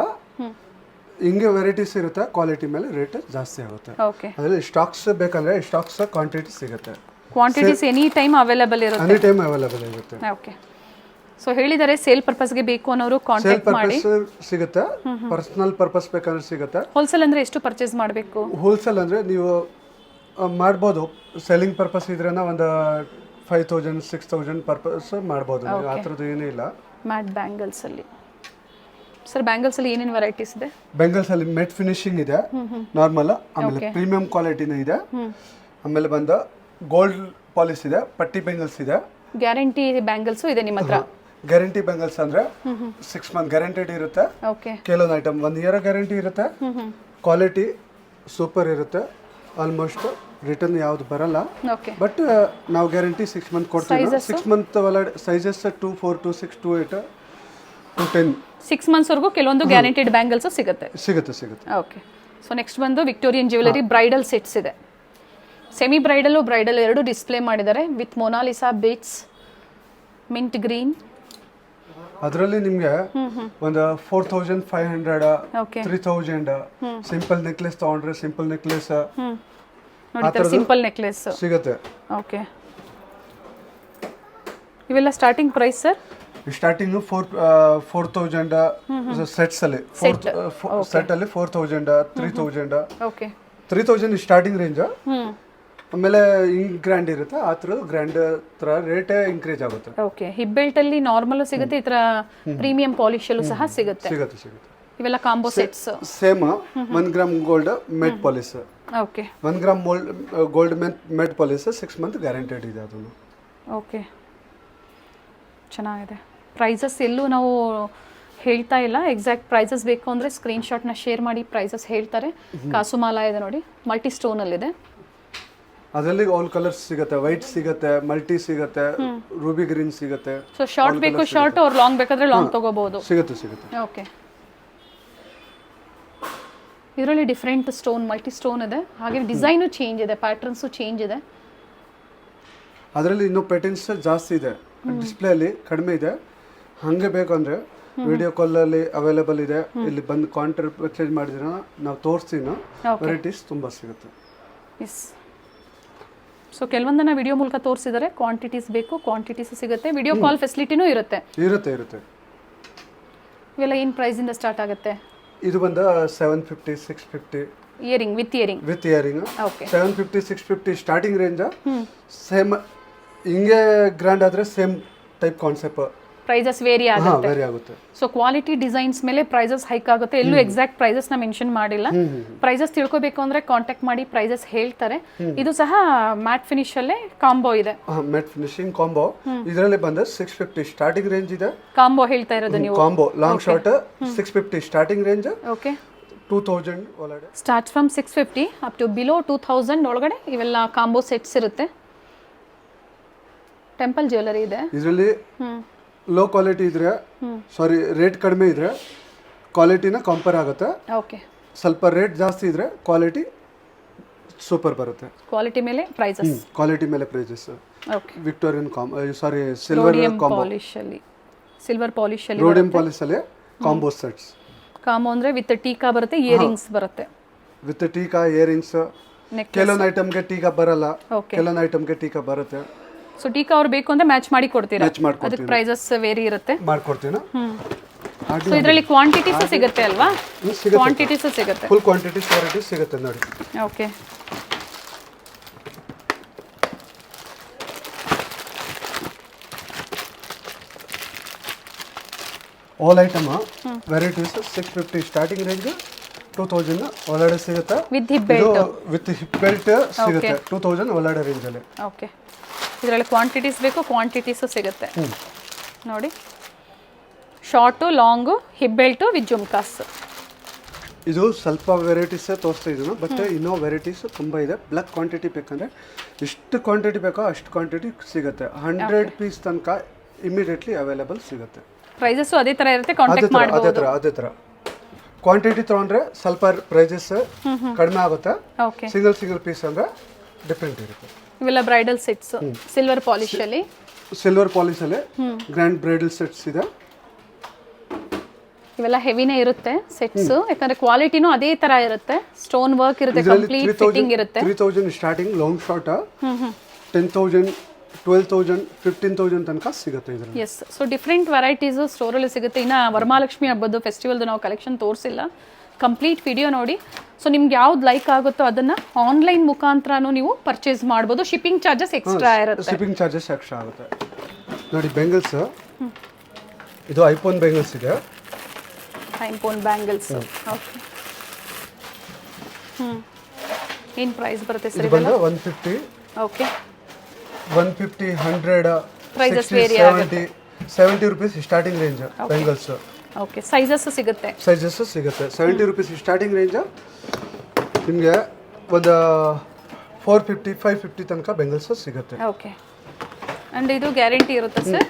ಹಿಂಗೆ ವೆರೈಟೀಸ್ ಇರುತ್ತೆ, ಕ್ವಾಲಿಟಿ ಮೇಲೆ ರೇಟ್ ಜಾಸ್ತಿ ಆಗುತ್ತೆ. ಓಕೆ, ಅದರಲ್ಲಿ ಸ್ಟಾಕ್ಸ್ ಬೇಕಂದ್ರೆ ಸ್ಟಾಕ್ಸ್ ಕ್ವಾಂಟಿಟಿ ಸಿಗುತ್ತೆ. ಕ್ವಾಂಟಿಟೀಸ್ ಎನಿ ಟೈಮ್ ಅವೈಲೇಬಲ್ ಇರುತ್ತೆ. ಎನಿ ಟೈಮ್ ಅವೈಲೇಬಲ್ ಇರುತ್ತೆ. ಓಕೆ, ಸೊ ಹೇಳಿದರೆ ಸೇಲ್ ಪರ್ಪಸ್ಗೆ ಬೇಕು ಅನ್ನೋರು ಕಾಂಟ್ಯಾಕ್ಟ್ ಮಾಡಿ. ಸಿಗುತ್ತೆ, ಪರ್ಸನಲ್ ಪರ್ಪಸ್ ಬೇಕಾದ್ರೆ ಸಿಗುತ್ತೆ. ಹೋಲ್ಸೇಲ್ ಅಂದ್ರೆ ಎಷ್ಟು ಪರ್ಚೇಸ್ ಮಾಡಬೇಕು? ಹೋಲ್ಸೇಲ್ ಅಂದ್ರೆ ನೀವು ಮಾಡ್ಬೋದು, ಸೆಲ್ಲಿಂಗ್ ಪರ್ಪಸ್ ಇದ್ರೇನ ಒಂದು 5000, 6000 ಪರ್ಪಸ್ ಮಾಡ್ಬೋದು. ಆ ಥರದ್ದು ಏನೂ ಇಲ್ಲ. ಮ್ಯಾಟ್ ಬ್ಯಾಂಗಲ್ಸ್ ಅಲ್ಲಿ ಸರ್, ಬ್ಯಾಂಗಲ್ಸ್ ಅಲ್ಲಿ ಏನೇನು ವೆರೈಟೀಸ್ ಇದೆ? ಬ್ಯಾಂಗಲ್ಸ್ ಅಲ್ಲಿ ಮೆಟ್ ಫಿನಿಶಿಂಗ್ ಇದೆ, ನಾರ್ಮಲ್. ಆಮೇಲೆ ಪ್ರೀಮಿಯಂ ಕ್ವಾಲಿಟಿನೂ ಇದೆ. ಆಮೇಲೆ ಬಂದ ಗೋಲ್ಡ್ ಪಾಲಿಶ್ ಇದೆ, ಪಟ್ಟಿ ಬ್ಯಾಂಗಲ್ಸ್ ಇದೆ. ಗ್ಯಾರಂಟಿ ಬ್ಯಾಂಗಲ್ಸ್ ಇದೆ ನಿಮ್ಮ ಹತ್ರ? ಗ್ಯಾರಂಟಿ ಬ್ಯಾಂಗಲ್ಸ್ ಅಂದ್ರೆ 6 ಮಂತ್ ಗ್ಯಾರಂಟೆಡ್ ಇರುತ್ತೆ. ಓಕೆ, ಕೆಲವೊಂದು ಐಟಮ್ 1 ಇಯರ್ ಗ್ಯಾರಂಟಿ ಇರುತ್ತೆ. ಕ್ವಾಲಿಟಿ ಸೂಪರ್ ಇರುತ್ತೆ, ಆಲ್ಮೋಸ್ಟ್ ರಿಟರ್ನ್ ಯಾವ್ದು ಬರಲ್ಲ. ಓಕೆ, ಬಟ್ ನಾವು ಗ್ಯಾರಂಟಿ 6 ಮಂತ್ ಕೊಡ್ತೀವಿ. 6 ಮಂತ್ ಒಳಗಡೆ ಸೈಜಸ್ 2, 4, 2, 6, 2, 8, 2, 10. 6 ಮಂತ್ಸ್ ವರೆಗೂ ಕೆಲವೊಂದು ಗ್ಯಾರಂಟಿಡ್ ಬ್ಯಾಂಗಲ್ಸ್ ಸಿಗುತ್ತೆ. ಓಕೆ, ಸೊ ನೆಕ್ಸ್ಟ್ ಬಂದು ವಿಕ್ಟೋರಿಯನ್ ಜ್ಯುವೆಲರಿ ಬ್ರೈಡಲ್ ಸೆಟ್ಸ್ ಇದೆ. ಸೆಮಿ ಬ್ರೈಡಲ್ ಬ್ರೈಡಲ್ ಎರಡು ಡಿಸ್ಪ್ಲೇ ಮಾಡಿದ್ದಾರೆ with Mona Lisa beads, mint green. ಅದರಲ್ಲಿ ನಿಮಗೆ ಒಂದು 4500, ಓಕೆ, 3000 ಸಿಂಪಲ್ ನೆಕ್ಲೆಸ್ ತಗೊಂಡ್ರೆ ಸಿಂಪಲ್ ನೆಕ್ಲೆಸ್ ನೋಡಿ, ಸಿಂಪಲ್ ನೆಕ್ಲೆಸ್ ಸಿಗುತ್ತೆ. ಓಕೆ, ಇವೆಲ್ಲ starting price sir? Starting 4000 sets ಅಲ್ಲಿ, ಸೆಟ್ ಅಲ್ಲಿ 4000, 3000. Okay, 3000 starting range. ಆಮೇಲೆ ಹಿಂಗ್ ಗ್ರ್ಯಾಂಡ್ ಇರುತ್ತೆ, ಆ ಥರ ಗ್ರ್ಯಾಂಡ್ ತರ ರೇಟ್ ಇನ್ಕ್ರೀಸ್ ಆಗುತ್ತೆ. ಓಕೆ, ಹಿಪ್ ಬೆಲ್ಟ್ ಅಲ್ಲಿ ನಾರ್ಮಲ್ ಸಿಗುತ್ತೆ, ಈ ತರ ಪ್ರೀಮಿಯಂ ಪಾಲಿಶ್ ಅಲ್ಲೂ ಸಹ ಸಿಗುತ್ತೆ. ಇವೆಲ್ಲ combo sets. Same 1 gram gold matte polish. Okay, 1 gram gold matte polish 6 month guaranteed ಇದೆ ಅದನ್ನು. ಓಕೆ, ಚೆನ್ನಾಗಿದೆ. ಪ್ರೈಸಸ್ ಎಲ್ಲೂ ನಾವು ಹೇಳ್ತಾ ಇಲ್ಲ, ಎಕ್ಸಾಕ್ಟ್ ಪ್ರೈಸಸ್ ಬೇಕು ಅಂದರೆ ಸ್ಕ್ರೀನ್ಶಾಟ್ನ ಶೇರ್ ಮಾಡಿ ಪ್ರೈಸಸ್ ಹೇಳ್ತಾರೆ. ಕಾಸುಮಾಲ ಇದೆ ನೋಡಿ, ಮಲ್ಟಿ ಸ್ಟೋನಲ್ಲಿದೆ. ಅದರಲ್ಲಿ ಆಲ್ ಕಲರ್ಸ್ ಸಿಗುತ್ತೆ, ವೈಟ್ ಸಿಗುತ್ತೆ, ಮಲ್ಟಿ ಸಿಗುತ್ತೆ, ರೂಬಿ ಗ್ರೀನ್ ಸಿಗುತ್ತೆ. ಸೊ ಶಾರ್ಟ್ ಬೇಕು ಶಾರ್ಟ್, ಅವ್ರು ಲಾಂಗ್ ಬೇಕಾದ್ರೆ ಲಾಂಗ್ ತಗೋಬಹುದು. ಸಿಗುತ್ತೆ. ಓಕೆ, ಇದರಲ್ಲಿ ಡಿಫ್ರೆಂಟ್ ಸ್ಟೋನ್, ಮಲ್ಟಿ ಸ್ಟೋನ್ ಇದೆ, ಹಾಗೆ ಡಿಸೈನು ಚೇಂಜ್ ಇದೆ, ಪ್ಯಾಟರ್ನ್ಸು ಚೇಂಜ್ ಇದೆ. ಅದರಲ್ಲಿ ಇನ್ನೂ ಪ್ಯಾಟರ್ನ್ಸ್ ಜಾಸ್ತಿ ಇದೆ, ಡಿಸ್ಪ್ಲೇ ಅಲ್ಲಿ ಕಡಿಮೆ ಇದೆ. ಹಾಗೆ ಬೇಕಂದ್ರೆ ವಿಡಿಯೋ ಕಾಲಲ್ಲಿ ಅವೈಲೇಬಲ್ ಇದೆ. ಇಲ್ಲಿ ಬಂದು ಕಾಂಟ್ಯಾಕ್ಟ್ ಪರ್ಚೇಸ್ ಮಾಡಿದ್ರೆ ನಾವು ತೋರಿಸ್ತೀವಿ, ವೆರೈಟೀಸ್ ತುಂಬ ಸಿಗುತ್ತೆ. ಎಸ್, ಸೊ ಕೆಲವೊಂದನ್ನ ವಿಡಿಯೋ ಮೂಲಕ ತೋರಿಸಿದರೆ ಕ್ವಾಂಟಿಟೀಸ್ ಬೇಕು, ಕ್ವಾಂಟಿಟೀಸ್ ಸಿಗುತ್ತೆ. ವಿಡಿಯೋ ಕಾಲ್ ಫೆಸಿಲಿಟಿನೂ ಇರುತ್ತೆ. ಇವೆಲ್ಲ ಏನು ಪ್ರೈಸಿಂದ ಸ್ಟಾರ್ಟ್ ಆಗುತ್ತೆ? ಇದು ಬಂದ 750 650 earring with earring. With earring okay. 750 650 starting range. Same ಹಿಂಗೆ ಗ್ರ್ಯಾಂಡ್ ಆದ್ರೆ same type concept prices vary ಆಗುತ್ತೆ. ವೇರಿ ಆಗುತ್ತೆ. ಸೊ ಕ್ವಾಲಿಟಿ ಡಿಸೈನ್ಸ್ ಮೇಲೆ ಪ್ರೈಸಸ್ ಹೈಕ್ ಆಗುತ್ತೆ. ಎಲ್ಲೂ ಎಕ್ಸಾಕ್ಟ್ ಪ್ರೈಸಸ್ ನ ಮೆನ್ಷನ್ ಮಾಡಿಲ್ಲ. ಪ್ರೈಸಸ್ ತಿಳ್ಕೊಬೇಕು ಅಂದ್ರೆ ಕಾಂಟ್ಯಾಕ್ಟ್ ಮಾಡಿ ಪ್ರೈಸಸ್ ಹೇಳ್ತಾರೆ. ಇದು ಸಹ ಮ್ಯಾಟ್ ಫಿನಿಶ್ ಅಲ್ಲೇ ಕಾಂಬೋ ಇದೆ. Matte finishing combo. ಇದರಲ್ಲಿ ಬಂದ 650 ಸ್ಟಾರ್ಟಿಂಗ್ ರೇಂಜ್ ಇದೆ. ಕಾಂಬೋ ಹೇಳ್ತಾ ಇರೋದು ನೀವು? Combo long short 650 starting range. Okay. 2000 ಒಳಗಡೆ starts from 650 up to below 2000 ಒಳಗಡೆ ಇವೆಲ್ಲ ಕಾಂಬೋ ಸೆಟ್ಸ್ ಇರುತ್ತೆ. ಟೆಂಪಲ್ ಜ್ಯುವೆಲರಿ ಇದೆ ಇದರಲ್ಲಿ. ಲೋ ಕ್ವಾಲಿಟಿ ಇದ್ರೆ ಸಾರಿ ರೇಟ್ ಕಡಿಮೆ ಇದ್ರೆ ಕ್ವಾಲಿಟಿನ ಕಂಪೇರ್ ಆಗುತ್ತೆ. ಓಕೆ. ಸ್ವಲ್ಪ ರೇಟ್ ಜಾಸ್ತಿ ಇದ್ರೆ ಕ್ವಾಲಿಟಿ ಸೂಪರ್ ಬರುತ್ತೆ. ಕ್ವಾಲಿಟಿ ಮೇಲೆ ಪ್ರೈಸಸ್. ಕ್ವಾಲಿಟಿ ಮೇಲೆ prices. Okay. Victorian sorry silver combo polish ಅಲ್ಲಿ, ಸಿಲ್ವರ್ ಪಾಲಿಶ್ ಅಲ್ಲಿ, ರೋಡಿಯಂ ಪಾಲಿಶ್ ಅಲ್ಲಿ ಕಾಂಬೋ ಸೆಟ್ಸ್. ಕಾಂಬೋ ಅಂದ್ರೆ ವಿತ್ ಟೀಕಾ ಬರುತ್ತೆ, ಇಯರಿಂಗ್ಸ್ ಬರುತ್ತೆ. With Tika earrings. ಕೆಲವೊಂದು ಐಟಮ್ಗೆ ಟೀಕಾ ಬರಲ್ಲ, ಕೆಲವೊಂದು ಐಟಮ್ಗೆ ಟೀಕಾ ಬರುತ್ತೆ. ಸೊ ಟೀಕಾ ಅವ್ರು ಬೇಕು ಅಂದ್ರೆ ಮ್ಯಾಚ್ ಮಾಡಿ ಕೊಡ್ತೀರಾ? ಮ್ಯಾಚ್ ಮಾಡ್ಕೊಡ್ತೀವಿ. ಅದಕ್ಕೆ ಪ್ರೈಸಸ್ ವೇರಿ ಇರುತ್ತೆ. ಮಾಡ್ಕೊಡ್ತೀವಿ. ಸೊ ಇದರಲ್ಲಿ ಕ್ವಾಂಟಿಟೀಸ್ ಸಿಗುತ್ತೆ ಅಲ್ವಾ? ಕ್ವಾಂಟಿಟೀಸ್ ಸಿಗುತ್ತೆ, ಫುಲ್ ಕ್ವಾಂಟಿಟೀಸ್ ವೆರೈಟೀಸ್ ಸಿಗುತ್ತೆ ನೋಡಿ. Okay. All item varieties 650 starting range 2000 ಒಳಗಡೆ ಸಿಗುತ್ತೆ. With hip belt. With hip belt ಸಿಗುತ್ತೆ 2000 ಒಳಗಡೆ ರೇಂಜ್ ಅಲ್ಲಿ. ಓಕೆ. ಇದರಲ್ಲಿ ಕ್ವಾಂಟಿಟೀಸ್ ಬೇಕು, ಕ್ವಾಂಟಿಟೀಸ್ ಸಿಗುತ್ತೆ ನೋಡಿ. Short, long, hip belt with jhumkas. ಇದು ಸ್ವಲ್ಪ ವೆರೈಟೀಸ್ ತೋರಿಸ್ತಾ ಇದ್ದೀನಿ, ಬಟ್ ಇನ್ನೂ ವೆರೈಟೀಸ್ ತುಂಬ ಇದೆ. ಬ್ಲಾಕ್ ಕ್ವಾಂಟಿಟಿ ಬೇಕಂದ್ರೆ ಎಷ್ಟು ಕ್ವಾಂಟಿಟಿ ಬೇಕೋ ಅಷ್ಟು ಕ್ವಾಂಟಿಟಿ ಸಿಗುತ್ತೆ. 100 ಪೀಸ್ ತನಕ ಇಮಿಡಿಯೇಟ್ಲಿ ಅವೈಲೇಬಲ್ ಸಿಗುತ್ತೆ. ಪ್ರೈಸಸ್ ಅದೇ ತರ ಇರುತ್ತೆ, ಕಾಂಟ್ಯಾಕ್ಟ್ ಮಾಡಬಹುದು. ಅದೇ ತರ ಕ್ವಾಂಟಿಟಿ ತಗೊಂಡ್ರೆ ಸ್ವಲ್ಪ ಪ್ರೈಸಸ್ ಕಡಿಮೆ ಆಗುತ್ತೆ. ಸಿಂಗಲ್ ಪೀಸ್ ಅಂದ್ರೆ ಡಿಫ್ರೆಂಟ್ ಇರುತ್ತೆ. ಇವೆಲ್ಲ ಬ್ರೈಡಲ್ ಸೆಟ್ಸ್ ಸಿಲ್ವರ್ ಪಾಲಿಶ್ ಅಲ್ಲಿ. ಸಿಲ್ವರ್ ಪಾಲಿಶ್ ಅಲ್ಲಿ ಗ್ರ್ಯಾಂಡ್ ಬ್ರೈಡಲ್ ಸೆಟ್ಸ್ ಇದೆ. ಇವೆಲ್ಲ ಹೆವಿನೇ ಇರುತ್ತೆ ಸೆಟ್ಸ್, ಯಾಕಂದ್ರೆ ಕ್ವಾಲಿಟಿನೂ ಅದೇ ತರ ಇರುತ್ತೆ. ಸ್ಟೋನ್ ವರ್ಕ್ ಇರುತ್ತೆ, ಕಂಪ್ಲೀಟ್ ಫಿಟ್ಟಿಂಗ್ ಇರುತ್ತೆ. 3000 ಸ್ಟಾರ್ಟಿಂಗ್ ಲಾಂಗ್ ಶಾರ್ಟ್ 10,000 12,000 15,000 ತನಕ ಸಿಗುತ್ತೆ ಇದರಲ್ಲಿ. ಎಸ್. ಸೊ ಡಿಫ್ರೆಂಟ್ ವೆರೈಟೀಸ್ ಸ್ಟೋರಲ್ಲಿ ಸಿಗುತ್ತೆ. ಇನ್ನು ವರಮಹಾಲಕ್ಷ್ಮಿ ಹಬ್ಬದ್ದು ಫೆಸ್ಟಿವಲ್ದು ನಾವು ಕಲೆಕ್ಷನ್ ತೋರಿಸಿಲ್ಲ, ಕಂಪ್ಲೀಟ್ ವಿಡಿಯೋ ನೋಡಿ. ಸೊ ನಿಮ್ಗೆ ಯಾವ್ದು ಲೈಕ್ ಆಗುತ್ತೋ ಅದನ್ನ ಆನ್ಲೈನ್ ಮುಖಾಂತರನೂ ನೀವು ಪರ್ಚೇಸ್ ಮಾಡ್ಬೋದು. ಶಿಪ್ಪಿಂಗ್ ಚಾರ್ಜಸ್ ಎಕ್ಸ್ಟ್ರಾ ಇರುತ್ತೆ. ಶಿಪ್ಪಿಂಗ್ ಚಾರ್ಜಸ್ ಎಕ್ಸ್ಟ್ರಾ ಆಗುತ್ತೆ ನೋಡಿ. ಬೆಂಗಲ್ಸ್ ಇದು ಐಫೋನ್ ಬೆಂಗಲ್ಸ್ ಇದೆ. IPhone bangles. ಓಕೆ. ಏನು ಪ್ರೈಸ್ ಬರುತ್ತೆ ಸರ್? ಇದು 150. ಓಕೆ. 150 100 ಪ್ರೈಸಸ್ ವೇರಿ ಆಗುತ್ತೆ. 70 rupees starting range ಬೆಂಗಲ್ಸ್. Okay. Sizes ಸಿಗುತ್ತೆ. 70 ರೂಪೀಸ್ ಸ್ಟಾರ್ಟಿಂಗ್ ರೇಂಜ್. ನಿಮಗೆ ಒಂದು 450 550 ತನಕ ಬೆಂಗಲ್ಸ್ ಸಿಗುತ್ತೆ. ಓಕೆ. ಅಂಡ್ ಇದು ಗ್ಯಾರಂಟಿ ಇರುತ್ತೆ sir?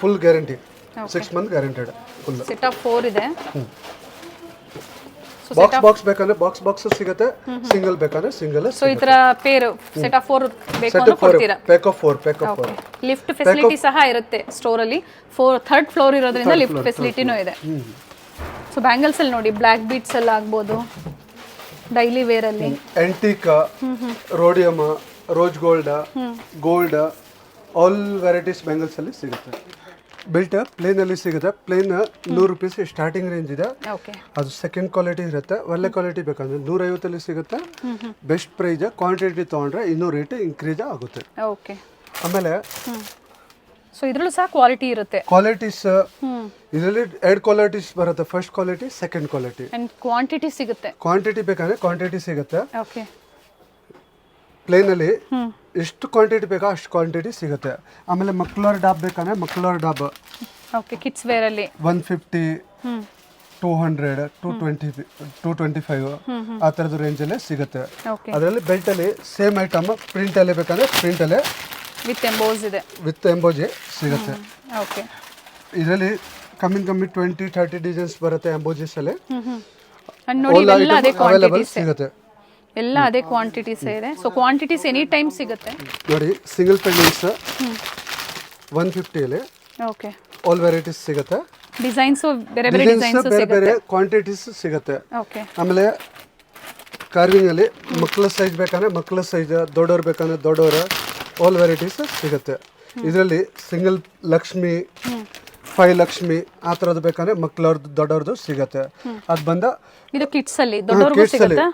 Full guarantee, 6 month guaranteed. Full set of 4 ಇದೆ. ಬಾಕ್ಸ್ ಬೇಕಂದ್ರೆ ಬಾಕ್ಸ್ ಸಿಗುತ್ತೆ, ಸಿಂಗಲ್ ಬೇಕಂದ್ರೆ ಸಿಂಗಲ್. ಸೊ ಈ ತರ ಪೇರ್ ಸೆಟ್ ಆಫ್ 4 ಬೇಕು ಅಂದ್ರೆ ಕೊಡ್ತೀರಾ? Pack of 4. ಲಿಫ್ಟ್ ಫೆಸಿಲಿಟಿ ಸಹ ಇರುತ್ತೆ ಸ್ಟೋರ್ ಅಲ್ಲಿ. 3rd ಫ್ಲೋರ್ ಇರೋದ್ರಿಂದ ಲಿಫ್ಟ್ ಫೆಸಿಲಿಟಿನೂ ಇದೆ. ಸೊ ಬ್ಯಾಂಗಲ್ಸ್ ಅಲ್ಲಿ ನೋಡಿ, ಬ್ಲಾಕ್ ಬೀಡ್ಸ್ ಅಲ್ಲಿ ಆಗ್ಬೋದು, ಡೈಲಿ ವೇರ್ ಅಲ್ಲಿ antique, rhodium, rose gold all varieties bangles ಅಲ್ಲಿ ಸಿಗುತ್ತೆ. ಬಿಲ್ಟ್ ಪ್ಲೇನ್ ಅಲ್ಲಿ ಸಿಗುತ್ತೆ. ಪ್ಲೇನ್ 100 ರೂಪೀಸ್ ಸ್ಟಾರ್ಟಿಂಗ್ ರೇಂಜ್ ಇದೆ. ಅದು ಸೆಕೆಂಡ್ ಕ್ವಾಲಿಟಿ ಇರುತ್ತೆ. ಒಳ್ಳೆ ಕ್ವಾಲಿಟಿ ಬೇಕಂದ್ರೆ 150 ಸಿಗುತ್ತೆ. Best price. ಕ್ವಾಂಟಿಟಿ ತಗೊಂಡ್ರೆ ಇನ್ನೂ ರೇಟ್ ಇನ್ಕ್ರೀಸ್ ಆಗುತ್ತೆ. ಓಕೆ. ಆಮೇಲೆ ಸೊ ಇದ್ರಲ್ಲೂ ಸಹ ಕ್ವಾಲಿಟಿ ಇರುತ್ತೆ. ಕ್ವಾಲಿಟೀಸ್ ಇದರಲ್ಲಿ 2 ಕ್ವಾಲಿಟೀಸ್ ಬರುತ್ತೆ. First quality, second quality. And quantity ಸಿಗುತ್ತೆ. ಕ್ವಾಂಟಿಟಿ ಬೇಕಂದ್ರೆ ಕ್ವಾಂಟಿಟಿ ಸಿಗುತ್ತೆ. ಓಕೆ. ಪ್ಲೇನ್ ಅಲ್ಲಿ ಎಷ್ಟು ಕ್ವಾಂಟಿಟಿ ಬೇಕೋ ಅಷ್ಟು ಕ್ವಾಂಟಿಟಿ ಸಿಗುತ್ತೆ. ಆಮೇಲೆ ಮಕ್ಳೋರ್ ಡಾಬ್ ಬೇಕಂದ್ರೆ ಮಕ್ಳೋರ್ ಡಾಬ್. ಓಕೆ. ಕಿಡ್ಸ್ ವೇರ್ ಅಲ್ಲಿ 150 200 220 225 ಆ ಥರದ ರೇಂಜಲ್ಲೇ ಸಿಗುತ್ತೆ. ಅದರಲ್ಲಿ ಬೆಲ್ಟ್ ಅಲ್ಲಿ ಸೇಮ್ ಐಟಮ್ ಪ್ರಿಂಟ್ ಅಲ್ಲಿ ಬೇಕಂದ್ರೆ ಪ್ರಿಂಟ್ ಅಲ್ಲೇ ವಿತ್ ಎಂಬೋಸ್ ಇದೆ, ವಿತ್ ಎಂಬೋಜಿ ಸಿಗುತ್ತೆ. ಓಕೆ. ಇದರಲ್ಲಿ ಕಮ್ಮಿ 20-30 ಡಿಸೈನ್ಸ್ ಬರುತ್ತೆ ಎಂಬೋಜಿಸ್ ಅಲ್ಲಿ. ನೋಡಿ ಎಲ್ಲ ಅದೇ ಕ್ವಾಂಟಿಟೀಸ್ ಸಿಗುತ್ತೆ. ಎಲ್ಲ ಅದೇ ಕ್ವಾಂಟಿಟೀಸ್ ಇದೆ. ಸೊ ಕ್ವಾಂಟಿಟೀಸ್ ಎನಿ ಟೈಮ್ ಸಿಗುತ್ತೆ ನೋಡಿ. ಸಿಂಗಲ್ ಪೆಂಡೆಂಟ್ಸ್ 150 ಅಲ್ಲಿ. ಓಕೆ. ಆಲ್ ವೆರೈಟೀಸ್ ಸಿಗುತ್ತೆ. ಡಿಸೈನ್ಸ್ ಬೇರೆ ಬೇರೆ ಡಿಸೈನ್ಸ್ ಬೇರೆ ಕ್ವಾಂಟಿಟೀಸ್ ಸಿಗುತ್ತೆ. ಓಕೆ. ಆಮೇಲೆ ಕಾರ್ವಿಂಗ್ ಅಲ್ಲಿ ಮಕ್ಕಳ ಸೈಜ್ ಬೇಕಂದ್ರೆ ಮಕ್ಕಳ ಸೈಜ್, ದೊಡ್ಡವ್ರು ಬೇಕಂದ್ರೆ ದೊಡ್ಡವರ ಆಲ್ ವೆರೈಟೀಸ್ ಸಿಗುತ್ತೆ. ಇದರಲ್ಲಿ ಸಿಂಗಲ್ ಲಕ್ಷ್ಮಿ, 5 ಲಕ್ಷ್ಮಿ ಆ ಥರದ್ದು ಬೇಕಂದ್ರೆ ಮಕ್ಕಳವ್ರದ್ದು ದೊಡ್ಡವ್ರದ್ದು ಸಿಗುತ್ತೆ. ಅದು ಬಂದ ಇದು ಕಿಡ್ಸ್ ಅಲ್ಲಿ ದೊಡ್ಡವ್ರಿಗೂ ಸಿಗುತ್ತಾ?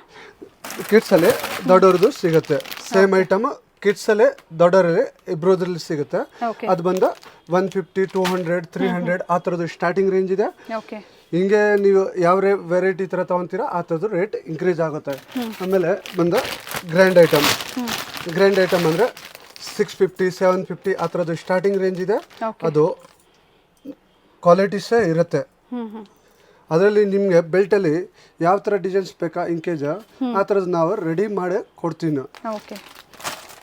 ಕಿಡ್ಸ್ ಅಲ್ಲಿ ದೊಡ್ಡವ್ರದ್ದು ಸಿಗುತ್ತೆ. ಸೇಮ್ ಐಟಮ್ ಕಿಡ್ಸ್ ಅಲ್ಲೇ ದೊಡ್ಡವರಲ್ಲಿ ಇಬ್ಬರದ್ರಲ್ಲಿ ಸಿಗುತ್ತೆ. ಅದು ಬಂದ 150, 200, 300 ಆ ಥರದ್ದು ಸ್ಟಾರ್ಟಿಂಗ್ ರೇಂಜ್ ಇದೆ. ಹಿಂಗೆ ನೀವು ಯಾವ ವೆರೈಟಿ ಥರ ತೊಗೊತೀರಾ ಆ ಥರದ್ದು ರೇಟ್ ಇನ್ಕ್ರೀಸ್ ಆಗುತ್ತೆ. ಆಮೇಲೆ ಬಂದ ಗ್ರ್ಯಾಂಡ್ ಐಟಮ್ ಅಂದರೆ 650, 750 ಆ ಥರದ್ದು ಸ್ಟಾರ್ಟಿಂಗ್ ರೇಂಜ್ ಇದೆ. ಅದು ಕ್ವಾಲಿಟೀಸೇ ಇರುತ್ತೆ. ಅದರಲ್ಲಿ ನಿಮಗೆ ಬೆಲ್ಟಲ್ಲಿ ಯಾವ ಥರ ಡಿಸೈನ್ಸ್ ಬೇಕಾ ಇನ್ಕೇಜ್ ಆ ಥರದ್ದು ನಾವು ರೆಡಿ ಮಾಡಿ ಕೊಡ್ತೀವಿ ನಾವು.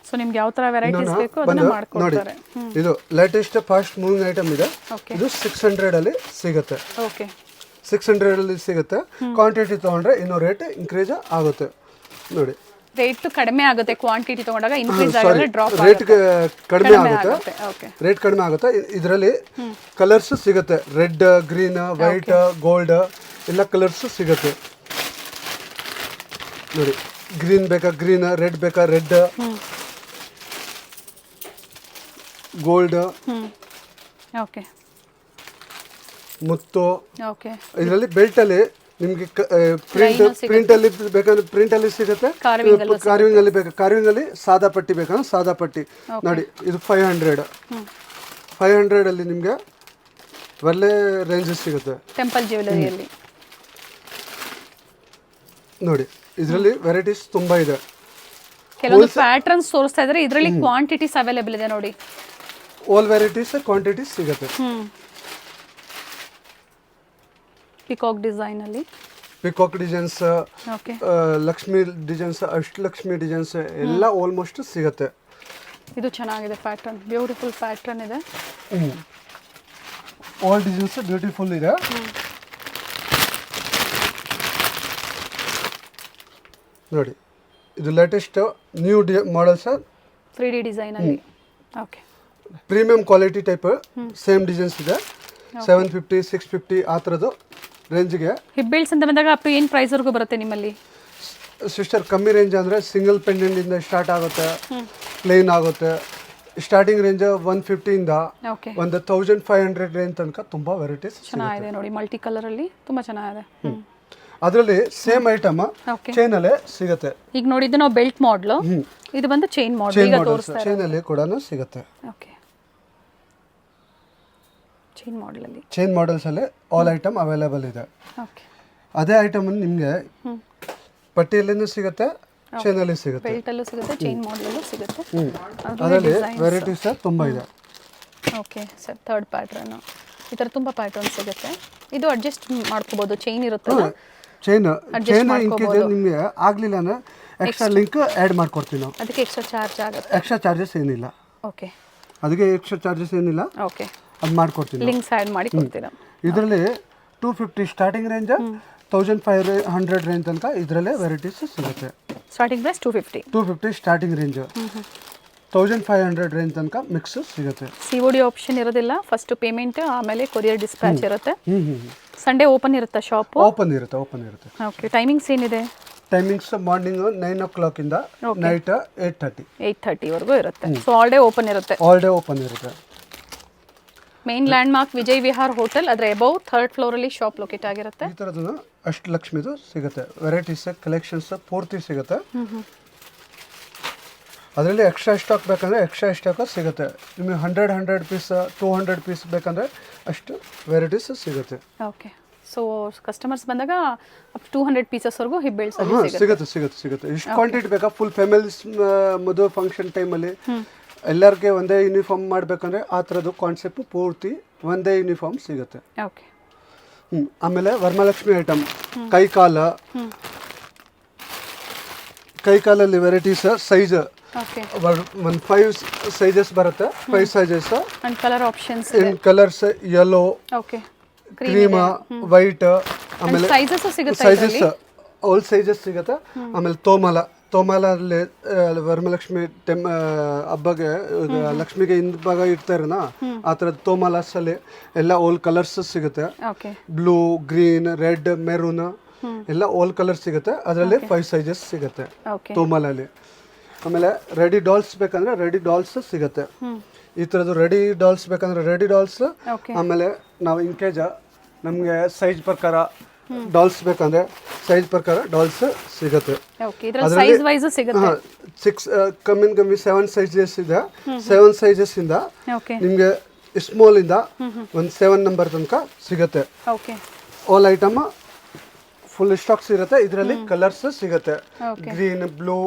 ಸೊ ನಿಮ್ಗೆ ಯಾವ ತರ ವೆರೈಟೀಸ್ ಬೇಕು ಅದನ್ನ ಮಾಡ್ಕೊಡ್ತಾರೆ. ಇದು ಲೇಟೆಸ್ಟ್ ಫಾಸ್ಟ್ ಮೂವಿಂಗ್ ಐಟಮ್ ಇದೆ. ಇದು 600 ಅಲ್ಲಿ ಸಿಗುತ್ತೆ. 600 ಅಲ್ಲಿ ಸಿಗುತ್ತೆ. ಕ್ವಾಂಟಿಟಿ ತಗೊಂಡ್ರೆ ಇನ್ನೂ ರೇಟ್ ಇನ್ಕ್ರೀಸ್ ಆಗುತ್ತೆ. ನೋಡಿ ರೇಟ್ ಕಡಿಮೆ ಆಗುತ್ತೆ, ಕ್ವಾಂಟಿಟಿ ತಗೊಂಡಾಗ ಇನ್ಕ್ರೀಸ್ ಆಗುತ್ತೆ, ಡ್ರಾಪ್ ರೇಟ್ ಕಡಿಮೆ ಆಗುತ್ತೆ. ರೇಟ್ ಕಡಿಮೆ ಆಗುತ್ತೆ. ಇದರಲ್ಲಿ ಕಲರ್ಸ್ ಸಿಗುತ್ತೆ. ರೆಡ್, ಗ್ರೀನ್, ವೈಟ್, ಗೋಲ್ಡ್ ಎಲ್ಲ ಕಲರ್ಸ್ ಸಿಗುತ್ತೆ. ನೋಡಿ ಗ್ರೀನ್ ಬೇಕಾ ಗ್ರೀನ್, ರೆಡ್ ಬೇಕಾ ರೆಡ್, ಗೋಲ್ಡ್, ಮುತ್ತು. ಇದರಲ್ಲಿ ಬೆಲ್ಟ್ ಅಲ್ಲಿ ನಿಮ್ಗೆ ಪ್ರಿಂಟ್ ಅಲ್ಲಿ ಬೇಕಂದ್ರೆ ಪ್ರಿಂಟ್ ಅಲ್ಲಿ ಸಿಗುತ್ತೆ. ಕಾರ್ವಿಂಗ್ ಅಲ್ಲಿ ಬೇಕಾ ಕಾರ್ವಿಂಗ್ ಅಲ್ಲಿ ಸಾದಾ ಪಟ್ಟಿ ಬೇಕಂದ್ರೆ ಸಾದಾ ಪಟ್ಟಿ. ನೋಡಿ ಇದು 500 ಅಲ್ಲಿ ನಿಮ್ಗೆ ಒಳ್ಳೆ ರೇಂಜಸ್ ಸಿಗುತ್ತೆ. ಟೆಂಪಲ್ ಜ್ಯುವೆಲರಿಯಲ್ಲಿ ನೋಡಿ ಇದರಲ್ಲಿ ವೆರೈಟೀಸ್ ತುಂಬಾ ಇದೆ. ಕೆಲವೊಂದು ಪ್ಯಾಟರ್ನ್ಸ್ ತೋರಿಸ್ತಾ ಇದ್ದಾರೆ. ಇದರಲ್ಲಿ ಕ್ವಾಂಟಿಟೀಸ್ ಅವೈಲೇಬಲ್ ಇದೆ ನೋಡಿ. ಆಲ್ ವೆರೈಟೀಸ್ ಕ್ವಾಂಟಿಟೀಸ್ ಸಿಗುತ್ತೆ. ಪಿಕಾಕ್ ಡಿಸೈನ್ ಅಲ್ಲಿ peacock designs, Lakshmi designs, Ashtalakshmi designs ಎಲ್ಲ ಆಲ್ಮೋಸ್ಟ್ ಸಿಗುತ್ತೆ. ಇದು ಚೆನ್ನಾಗಿದೆ ಪ್ಯಾಟರ್ನ್, ಬ್ಯೂಟಿಫುಲ್ ಪ್ಯಾಟರ್ನ್ ಇದೆ. ಆಲ್ ಡಿಸೈನ್ಸ್ ಬ್ಯೂಟಿಫುಲ್ ಇದೆ. ನೋಡಿ ಇದು latest new models 3D design ಅಲ್ಲಿ. Premium quality type same designs ಇದೆ. 750, 650 ಆ ಥರದ್ದು ರೇಂಜ್ಗೆ. ಹಿಪ್ ಅಂತ ಬಂದಾಗ ಅಪ್ ಟು ಏನು ಪ್ರೈಸ್ ವರೆಗೂ ಬರುತ್ತೆ ನಿಮ್ಮಲ್ಲಿ? ಸಿಸ್ಟರ್ ಕಮ್ಮಿ ರೇಂಜ್ ಅಂದರೆ ಸಿಂಗಲ್ ಪೆಂಡೆಂಟ್ ಇಂದ ಸ್ಟಾರ್ಟ್ ಆಗುತ್ತೆ, ಪ್ಲೇನ್ ಆಗುತ್ತೆ. ಸ್ಟಾರ್ಟಿಂಗ್ ರೇಂಜ್ 150 ಇಂದ 1500 ರೇಂಜ್ ತನಕ ತುಂಬಾ ವೆರೈಟೀಸ್ ಚೆನ್ನಾಗಿದೆ. ನೋಡಿ ಮಲ್ಟಿ ಕಲರ್ ಅಲ್ಲಿ ತುಂಬಾ ಚೆನ್ನಾಗಿದೆ. ಅದರಲ್ಲಿ ಸೇಮ್ ಐಟಮ್ ಚೈನ್ ಅಲ್ಲೇ ಸಿಗುತ್ತೆ. ಈಗ ನೋಡಿದ್ದು ನಾವು ಬೆಲ್ಟ್ ಮಾಡಲ್, ಇದು ಬಂದು ಚೈನ್ ಮಾಡಲ್. ಈಗ ತೋರಿಸ್ತಾ ಇರೋದು ಚೈನ್ ಅಲ್ಲಿ ಕೂಡ ಸಿಗುತ್ತೆ. ಚೈನ್ ಮಾಡೆಲ್ಸ್ ಅಲ್ಲಿ ಆಲ್ ಐಟಮ್ ಅವೈಲೇಬಲ್ ಇದೆ. ಅದೇ ಐಟಮ್ ನಿಮಗೆ ಪಟ್ಟಿಯಲ್ಲೂ ಸಿಗುತ್ತೆ, ಚೈನ್ ಅಲ್ಲಿ ಸಿಗುತ್ತೆ, ಬೆಲ್ಟ್ ಅಲ್ಲೂ ಸಿಗುತ್ತೆ, ಚೈನ್ ಮಾಡಲ್ ಅಲ್ಲೂ ಸಿಗುತ್ತೆ. ಅದರಲ್ಲಿ ವೆರೈಟೀಸ್ ತುಂಬಾ ಇದೆ. ಓಕೆ ಸರ್, ಥರ್ಡ್ ಪ್ಯಾಟರ್ನ್ ಈ ತರ ತುಂಬಾ ಪ್ಯಾಟರ್ನ್ ಸಿಗುತ್ತೆ. ಇದು ಅಡ್ಜಸ್ಟ್ ಮಾಡ್ಕೋಬಹುದು, ಚೈನ್ ಇರುತ್ತಲ್ಲ, ಚೈನ್ ಇನ್ಕೇಸ್ ನಿಮಗೆ ಆಗಲಿಲ್ಲ ಅಂದ್ರೆ ಎಕ್ಸ್ಟ್ರಾ ಲಿಂಕ್ ಆ್ಯಡ್ ಮಾಡ್ಕೊಡ್ತೀವಿ ನಾವು. ಅದಕ್ಕೆ ಎಕ್ಸ್ಟ್ರಾ ಚಾರ್ಜ್ ಆಗುತ್ತೆ? ಎಕ್ಸ್ಟ್ರಾ ಚಾರ್ಜಸ್ ಏನಿಲ್ಲ. ಓಕೆ, ಅದಕ್ಕೆ ಎಕ್ಸ್ಟ್ರಾ ಚಾರ್ಜಸ್ ಏನಿಲ್ಲ. ಓಕೆ, ಅದು ಮಾಡ್ಕೊಡ್ತೀನಿ. ಲಿಂಕ್ಸ್ ಆ್ಯಡ್ ಮಾಡಿ ಕೊಡ್ತೀರಾ. ಇದರಲ್ಲಿ 250 ಸ್ಟಾರ್ಟಿಂಗ್ ರೇಂಜ್, 1500 ರೇಂಜ್ ತನಕ ಇದರಲ್ಲೇ ವೆರೈಟೀಸ್ ಸಿಗುತ್ತೆ. Starting price 250 starting range, 1500 range ತನಕ ಮಿಕ್ಸ್ ಸಿಗುತ್ತೆ. COD ಆಪ್ಷನ್ ಇರೋದಿಲ್ಲ, ಫಸ್ಟ್ ಪೇಮೆಂಟ್ ಆಮೇಲೆ ಕೊರಿಯರ್ ಡಿಸ್ಪ್ಯಾಚ್ ಇರುತ್ತೆ. ಸಂಡೇ ಓಪನ್ ಇರುತ್ತಾ ಶಾಪ್? ಓಪನ್ ಇರುತ್ತೆ. ಓಕೆ, ಟೈಮಿಂಗ್ಸ್ ಏನಿದೆ? ಟೈಮಿಂಗ್ಸ್ ಮಾರ್ನಿಂಗ್ 9 o'clock ಇಂದ ನೈಟ್ 8:30 ವರೆಗೂ ಇರುತ್ತೆ. ಸೊ ಆಲ್ ಡೇ ಓಪನ್ ಇರುತ್ತೆ. Main landmark Vijay Vihar hotel, ಅದರ ಅಬೌವ್ 3rd ಫ್ಲೋರ್ ಅಲ್ಲಿ ಶಾಪ್ ಲೊಕೇಟ್ ಆಗಿರುತ್ತೆ. ಈ ತರದ್ದು ಅಷ್ಟಲಕ್ಷ್ಮಿದು ಸಿಗುತ್ತೆ. ವೆರೈಟೀಸ್ ಕಲೆಕ್ಷನ್ಸ್ ಪೂರ್ತಿ ಸಿಗುತ್ತೆ. ಅದರಲ್ಲಿ ಎಕ್ಸ್ಟ್ರಾ ಸ್ಟಾಕ್ ಬೇಕಂದ್ರೆ ಎಕ್ಸ್ಟ್ರಾ ಸ್ಟಾಕ್ ಸಿಗುತ್ತೆ. ನಿಮಗೆ 100 ಪೀಸ್ 200 ಪೀಸ್ ಬೇಕಂದ್ರೆ ಅಷ್ಟು ವೆರೈಟೀಸ್ ಸಿಗುತ್ತೆ. ಓಕೆ, ಸೊ ಕಸ್ಟಮರ್ಸ್ ಬಂದಾಗ ಅಪ್ 200 ಪೀಸಸ್ ವರೆಗೂ ಹಿಬ್ಬೆಳ್ಸ್ ಸಿಗುತ್ತೆ. ಇಷ್ಟು ಕ್ವಾಂಟಿಟಿ ಬೇಕಾ? ಫುಲ್ ಫ್ಯಾಮಿಲೀಸ್ ಮದುವೆ ಫಂಕ್ಷನ್ ಟೈಮಲ್ಲಿ ಎಲ್ಲರಿಗೆ ಒಂದೇ ಯೂನಿಫಾರ್ಮ್ ಮಾಡಬೇಕಂದ್ರೆ ಆ ಥರದ್ದು ಕಾನ್ಸೆಪ್ಟ್ ಪೂರ್ತಿ ಒಂದೇ ಯೂನಿಫಾರ್ಮ್ ಸಿಗುತ್ತೆ. ಓಕೆ, ಆಮೇಲೆ ವರಮಹಾಲಕ್ಷ್ಮಿ ಐಟಮ್, ಕೈಕಾಲಲ್ಲಿ ವೆರೈಟೀಸ್ ಸೈಜ್ ಒಂದು 5 ಸೈಜಸ್ ಬರುತ್ತೆ. 5 sizes and colour options, colours yellow, cream, white, ಆಮೇಲೆ ಸೈಜಸ್ ಆಲ್ ಸೈಜಸ್ ಸಿಗುತ್ತೆ. ಆಮೇಲೆ ತೋಮಾಲಲ್ಲಿ ವರಮಹಾಲಕ್ಷ್ಮಿ ಹಬ್ಬಗೆ ಲಕ್ಷ್ಮಿಗೆ ಹಿಂಭಾಗ ಇಡ್ತಾರನ ಆ ಥರದ್ದು ತೋಮಾಲಾಸ್ ಅಲ್ಲಿ ಎಲ್ಲ ಆಲ್ ಕಲರ್ಸ್ ಸಿಗುತ್ತೆ. ಬ್ಲೂ, ಗ್ರೀನ್, ರೆಡ್, ಮೆರೂನ್ ಎಲ್ಲ ಆಲ್ ಕಲರ್ಸ್ ಸಿಗುತ್ತೆ. ಅದರಲ್ಲಿ 5 ಸೈಜಸ್ ಸಿಗುತ್ತೆ ತೋಮಾಲಲ್ಲಿ. ಆಮೇಲೆ ರೆಡಿ ಡಾಲ್ಸ್ ಬೇಕಂದ್ರೆ ರೆಡಿ ಡಾಲ್ಸ್ ಸಿಗುತ್ತೆ. ಈ ಥರದ್ದು ರೆಡಿ ಡಾಲ್ಸ್ ಬೇಕಂದ್ರೆ ರೆಡಿ ಡಾಲ್ಸ್, ಓಕೆ ಆಮೇಲೆ ನಾವು ಇನ್ ಕೇಜ ನಮಗೆ ಸೈಜ್ ಪ್ರಕಾರ ಡಾಲ್ಸ್ ಬೇಕಂದ್ರೆ ಸೈಜ್ ಪ್ರಕಾರ ಡಾಲ್ಸ್ ಸಿಗುತ್ತೆ. ಓಕೆ ಇದರಲ್ಲಿ ಸೈಜ್ ವೈಸ್ ಸಿಗುತ್ತೆ. 6 ಕಮ್ಮಿ 7 ಸೈಜಸ್ ಇದೆ. 7 ಸೈಜಸ್ ಇಂದ ಓಕೆ ನಿಮಗೆ ಸ್ಮಾಲ್ ಇಂದ ಒಂದು 7 ನಂಬರ್ ತನಕ ಸಿಗುತ್ತೆ. Okay all item full stocks ಇರುತ್ತೆ. ಇದರಲ್ಲಿ ಕಲರ್ಸ್ ಸಿಗುತ್ತೆ, ಓಕೆ ಗ್ರೀನ್, ಬ್ಲೂ,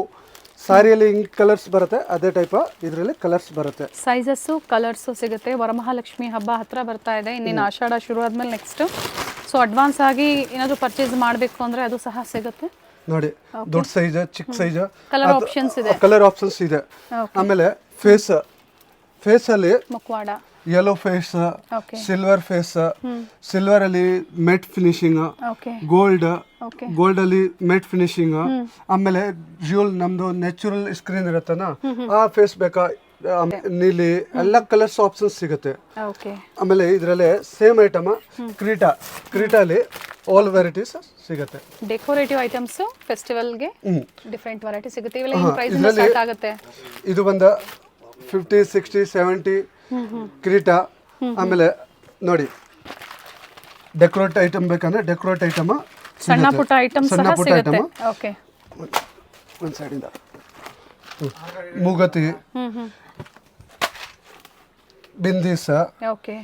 ಸಾರಿಯಲ್ಲಿ ಹಿಂಗ್ ಕಲರ್ಸ್ ಬರುತ್ತೆ, ಅದೇ ಟೈಪ್ ಇದರಲ್ಲಿ ಕಲರ್ಸ್ ಬರುತ್ತೆ. ಸೈಜಸ್ಸು ಕಲರ್ಸು ಸಿಗುತ್ತೆ. ವರಮಹಾಲಕ್ಷ್ಮಿ ಹಬ್ಬ ಹತ್ರ ಬರ್ತಾ ಇದೆ, ಇನ್ನೇನು ಆಷಾಢ ಶುರು ಆದ್ಮೇಲೆ ನೆಕ್ಸ್ಟ್. ಸೊ ಅಡ್ವಾನ್ಸ್ ಆಗಿ ಏನಾದರೂ ಪರ್ಚೇಸ್ ಮಾಡಬೇಕು ಅಂದರೆ ಅದು ಸಹ ಸಿಗುತ್ತೆ ನೋಡಿ. ದೊಡ್ಡ ಸೈಜ್, ಚಿಕ್ಕ ಸೈಜ್, ಕಲರ್ ಆಪ್ಷನ್ಸ್ ಇದೆ. ಕಲರ್ ಆಪ್ಷನ್ಸ್ ಇದೆ. ಆಮೇಲೆ ಫೇಸ್ ಅಲ್ಲಿ ಮುಖವಾಡ, yellow face, okay silver face, silver ಅಲ್ಲಿ matte finishing, okay gold, okay gold ಅಲ್ಲಿ ಮೆಟ್ ಫಿನಿಶಿಂಗ್, ಆಮೇಲೆ ಜ್ಯೂಲ್ ನಮ್ದು ನ್ಯಾಚುರಲ್ ಸ್ಕ್ರೀನ್ ಇರುತ್ತನ ಆ ಫೇಸ್ ಬೇಕಾ, ನೀಲಿ ಎಲ್ಲ ಕಲರ್ಸ್ ಆಪ್ಷನ್ಸ್ ಸಿಗುತ್ತೆ. ಓಕೆ ಆಮೇಲೆ ಇದರಲ್ಲಿ ಸೇಮ್ ಐಟಮ್ ಕ್ರೀಟಾ ಅಲ್ಲಿ ಆಲ್ ವೆರೈಟೀಸ್ ಸಿಗುತ್ತೆ. ಡೆಕೋರೇಟಿವ್ ಐಟಮ್ಸ್ ಫೆಸ್ಟಿವಲ್ಗೆ ಡಿಫ್ರೆಂಟ್ ವೆರೈಟಿ ಸಿಗುತ್ತೆ. ಇವೆಲ್ಲ ಏನು ಪ್ರೈಸ್ ಇಂದ ಸ್ಟಾರ್ಟ್ ಆಗುತ್ತೆ? ಇದು ಬಂದ 50, 60, 70 ಕ್ರೀಟಾ. ಆಮೇಲೆ ನೋಡಿ ಡೆಕೋರೇಟ್ ಐಟಮ್ ಬೇಕಂದ್ರೆ ಡೆಕೋರೇಟ್ ಐಟಮ್, ಸಣ್ಣ ಪುಟ್ಟ ಐಟಮ್ ಸಹ ಸಿಗುತ್ತೆ. ಓಕೆ ಒಂದು ಸೈಡಿಂದ ಮೂಗತಿ, ಬಿಂದೀಸ್, ಓಕೆ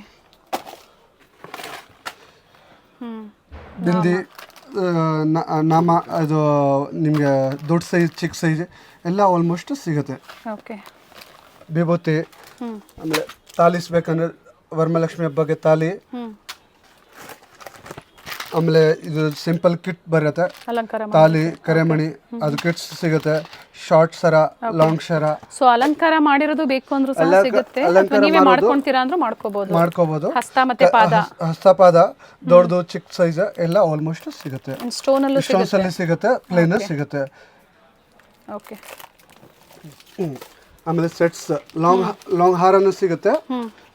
ಬಿಂದಿ, ನಾಮ, ಅದು ನಿಮಗೆ ದೊಡ್ಡ ಸೈಜ್, ಚಿಕ್ಕ ಸೈಜ್ ಎಲ್ಲ ಆಲ್ಮೋಸ್ಟ್ ಸಿಗುತ್ತೆ. ಓಕೆ ವಿಭೂತಿ, ಆಮೇಲೆ ತಾಲಿಸ್ ಬೇಕಂದ್ರೆ ವರಮಹಾಲಕ್ಷ್ಮಿ ಹಬ್ಬಕ್ಕೆ ತಾಲಿ, ಆಮೇಲೆ ಇದು ಸಿಂಪಲ್ ಕಿಟ್ ಬರುತ್ತೆ, ಅಲಂಕಾರ ತಾಲಿ, ಕರೆಮಣಿ, ಅದು ಕಿಟ್ಸ್ ಸಿಗುತ್ತೆ. ಶಾರ್ಟ್ ಸರ, ಲಾಂಗ್ ಸರ. ಸೊ ಅಲಂಕಾರ ಮಾಡಿರೋದು ಬೇಕು ಅಂದ್ರೂ ಸಹ ಸಿಗುತ್ತೆ, ಅಥವಾ ನೀವೇ ಮಾಡ್ಕೊಂತೀರಾ ಅಂದ್ರೂ ಮಾಡ್ಕೋಬಹುದು. ಹಸ್ತ ಮತ್ತೆ ಪಾದ, ಹಸ್ತಪಾದ, ದೊಡ್ಡದು, ಚಿಕ್ಕ ಸೈಜ್ ಎಲ್ಲ ಆಲ್ಮೋಸ್ಟ್ ಸಿಗುತ್ತೆ. ಸ್ಟೋನ್ ಅಲ್ಲೂ ಸ್ಟೋನ್ಸ್ ಅಲ್ಲಿ ಸಿಗುತ್ತೆ, ಪ್ಲೇನ್ ಸಿಗುತ್ತೆ. ಓಕೆ ಆಮೇಲೆ ಸೆಟ್ಸ್, ಲಾಂಗ್ ಹಾರನು ಸಿಗುತ್ತೆ.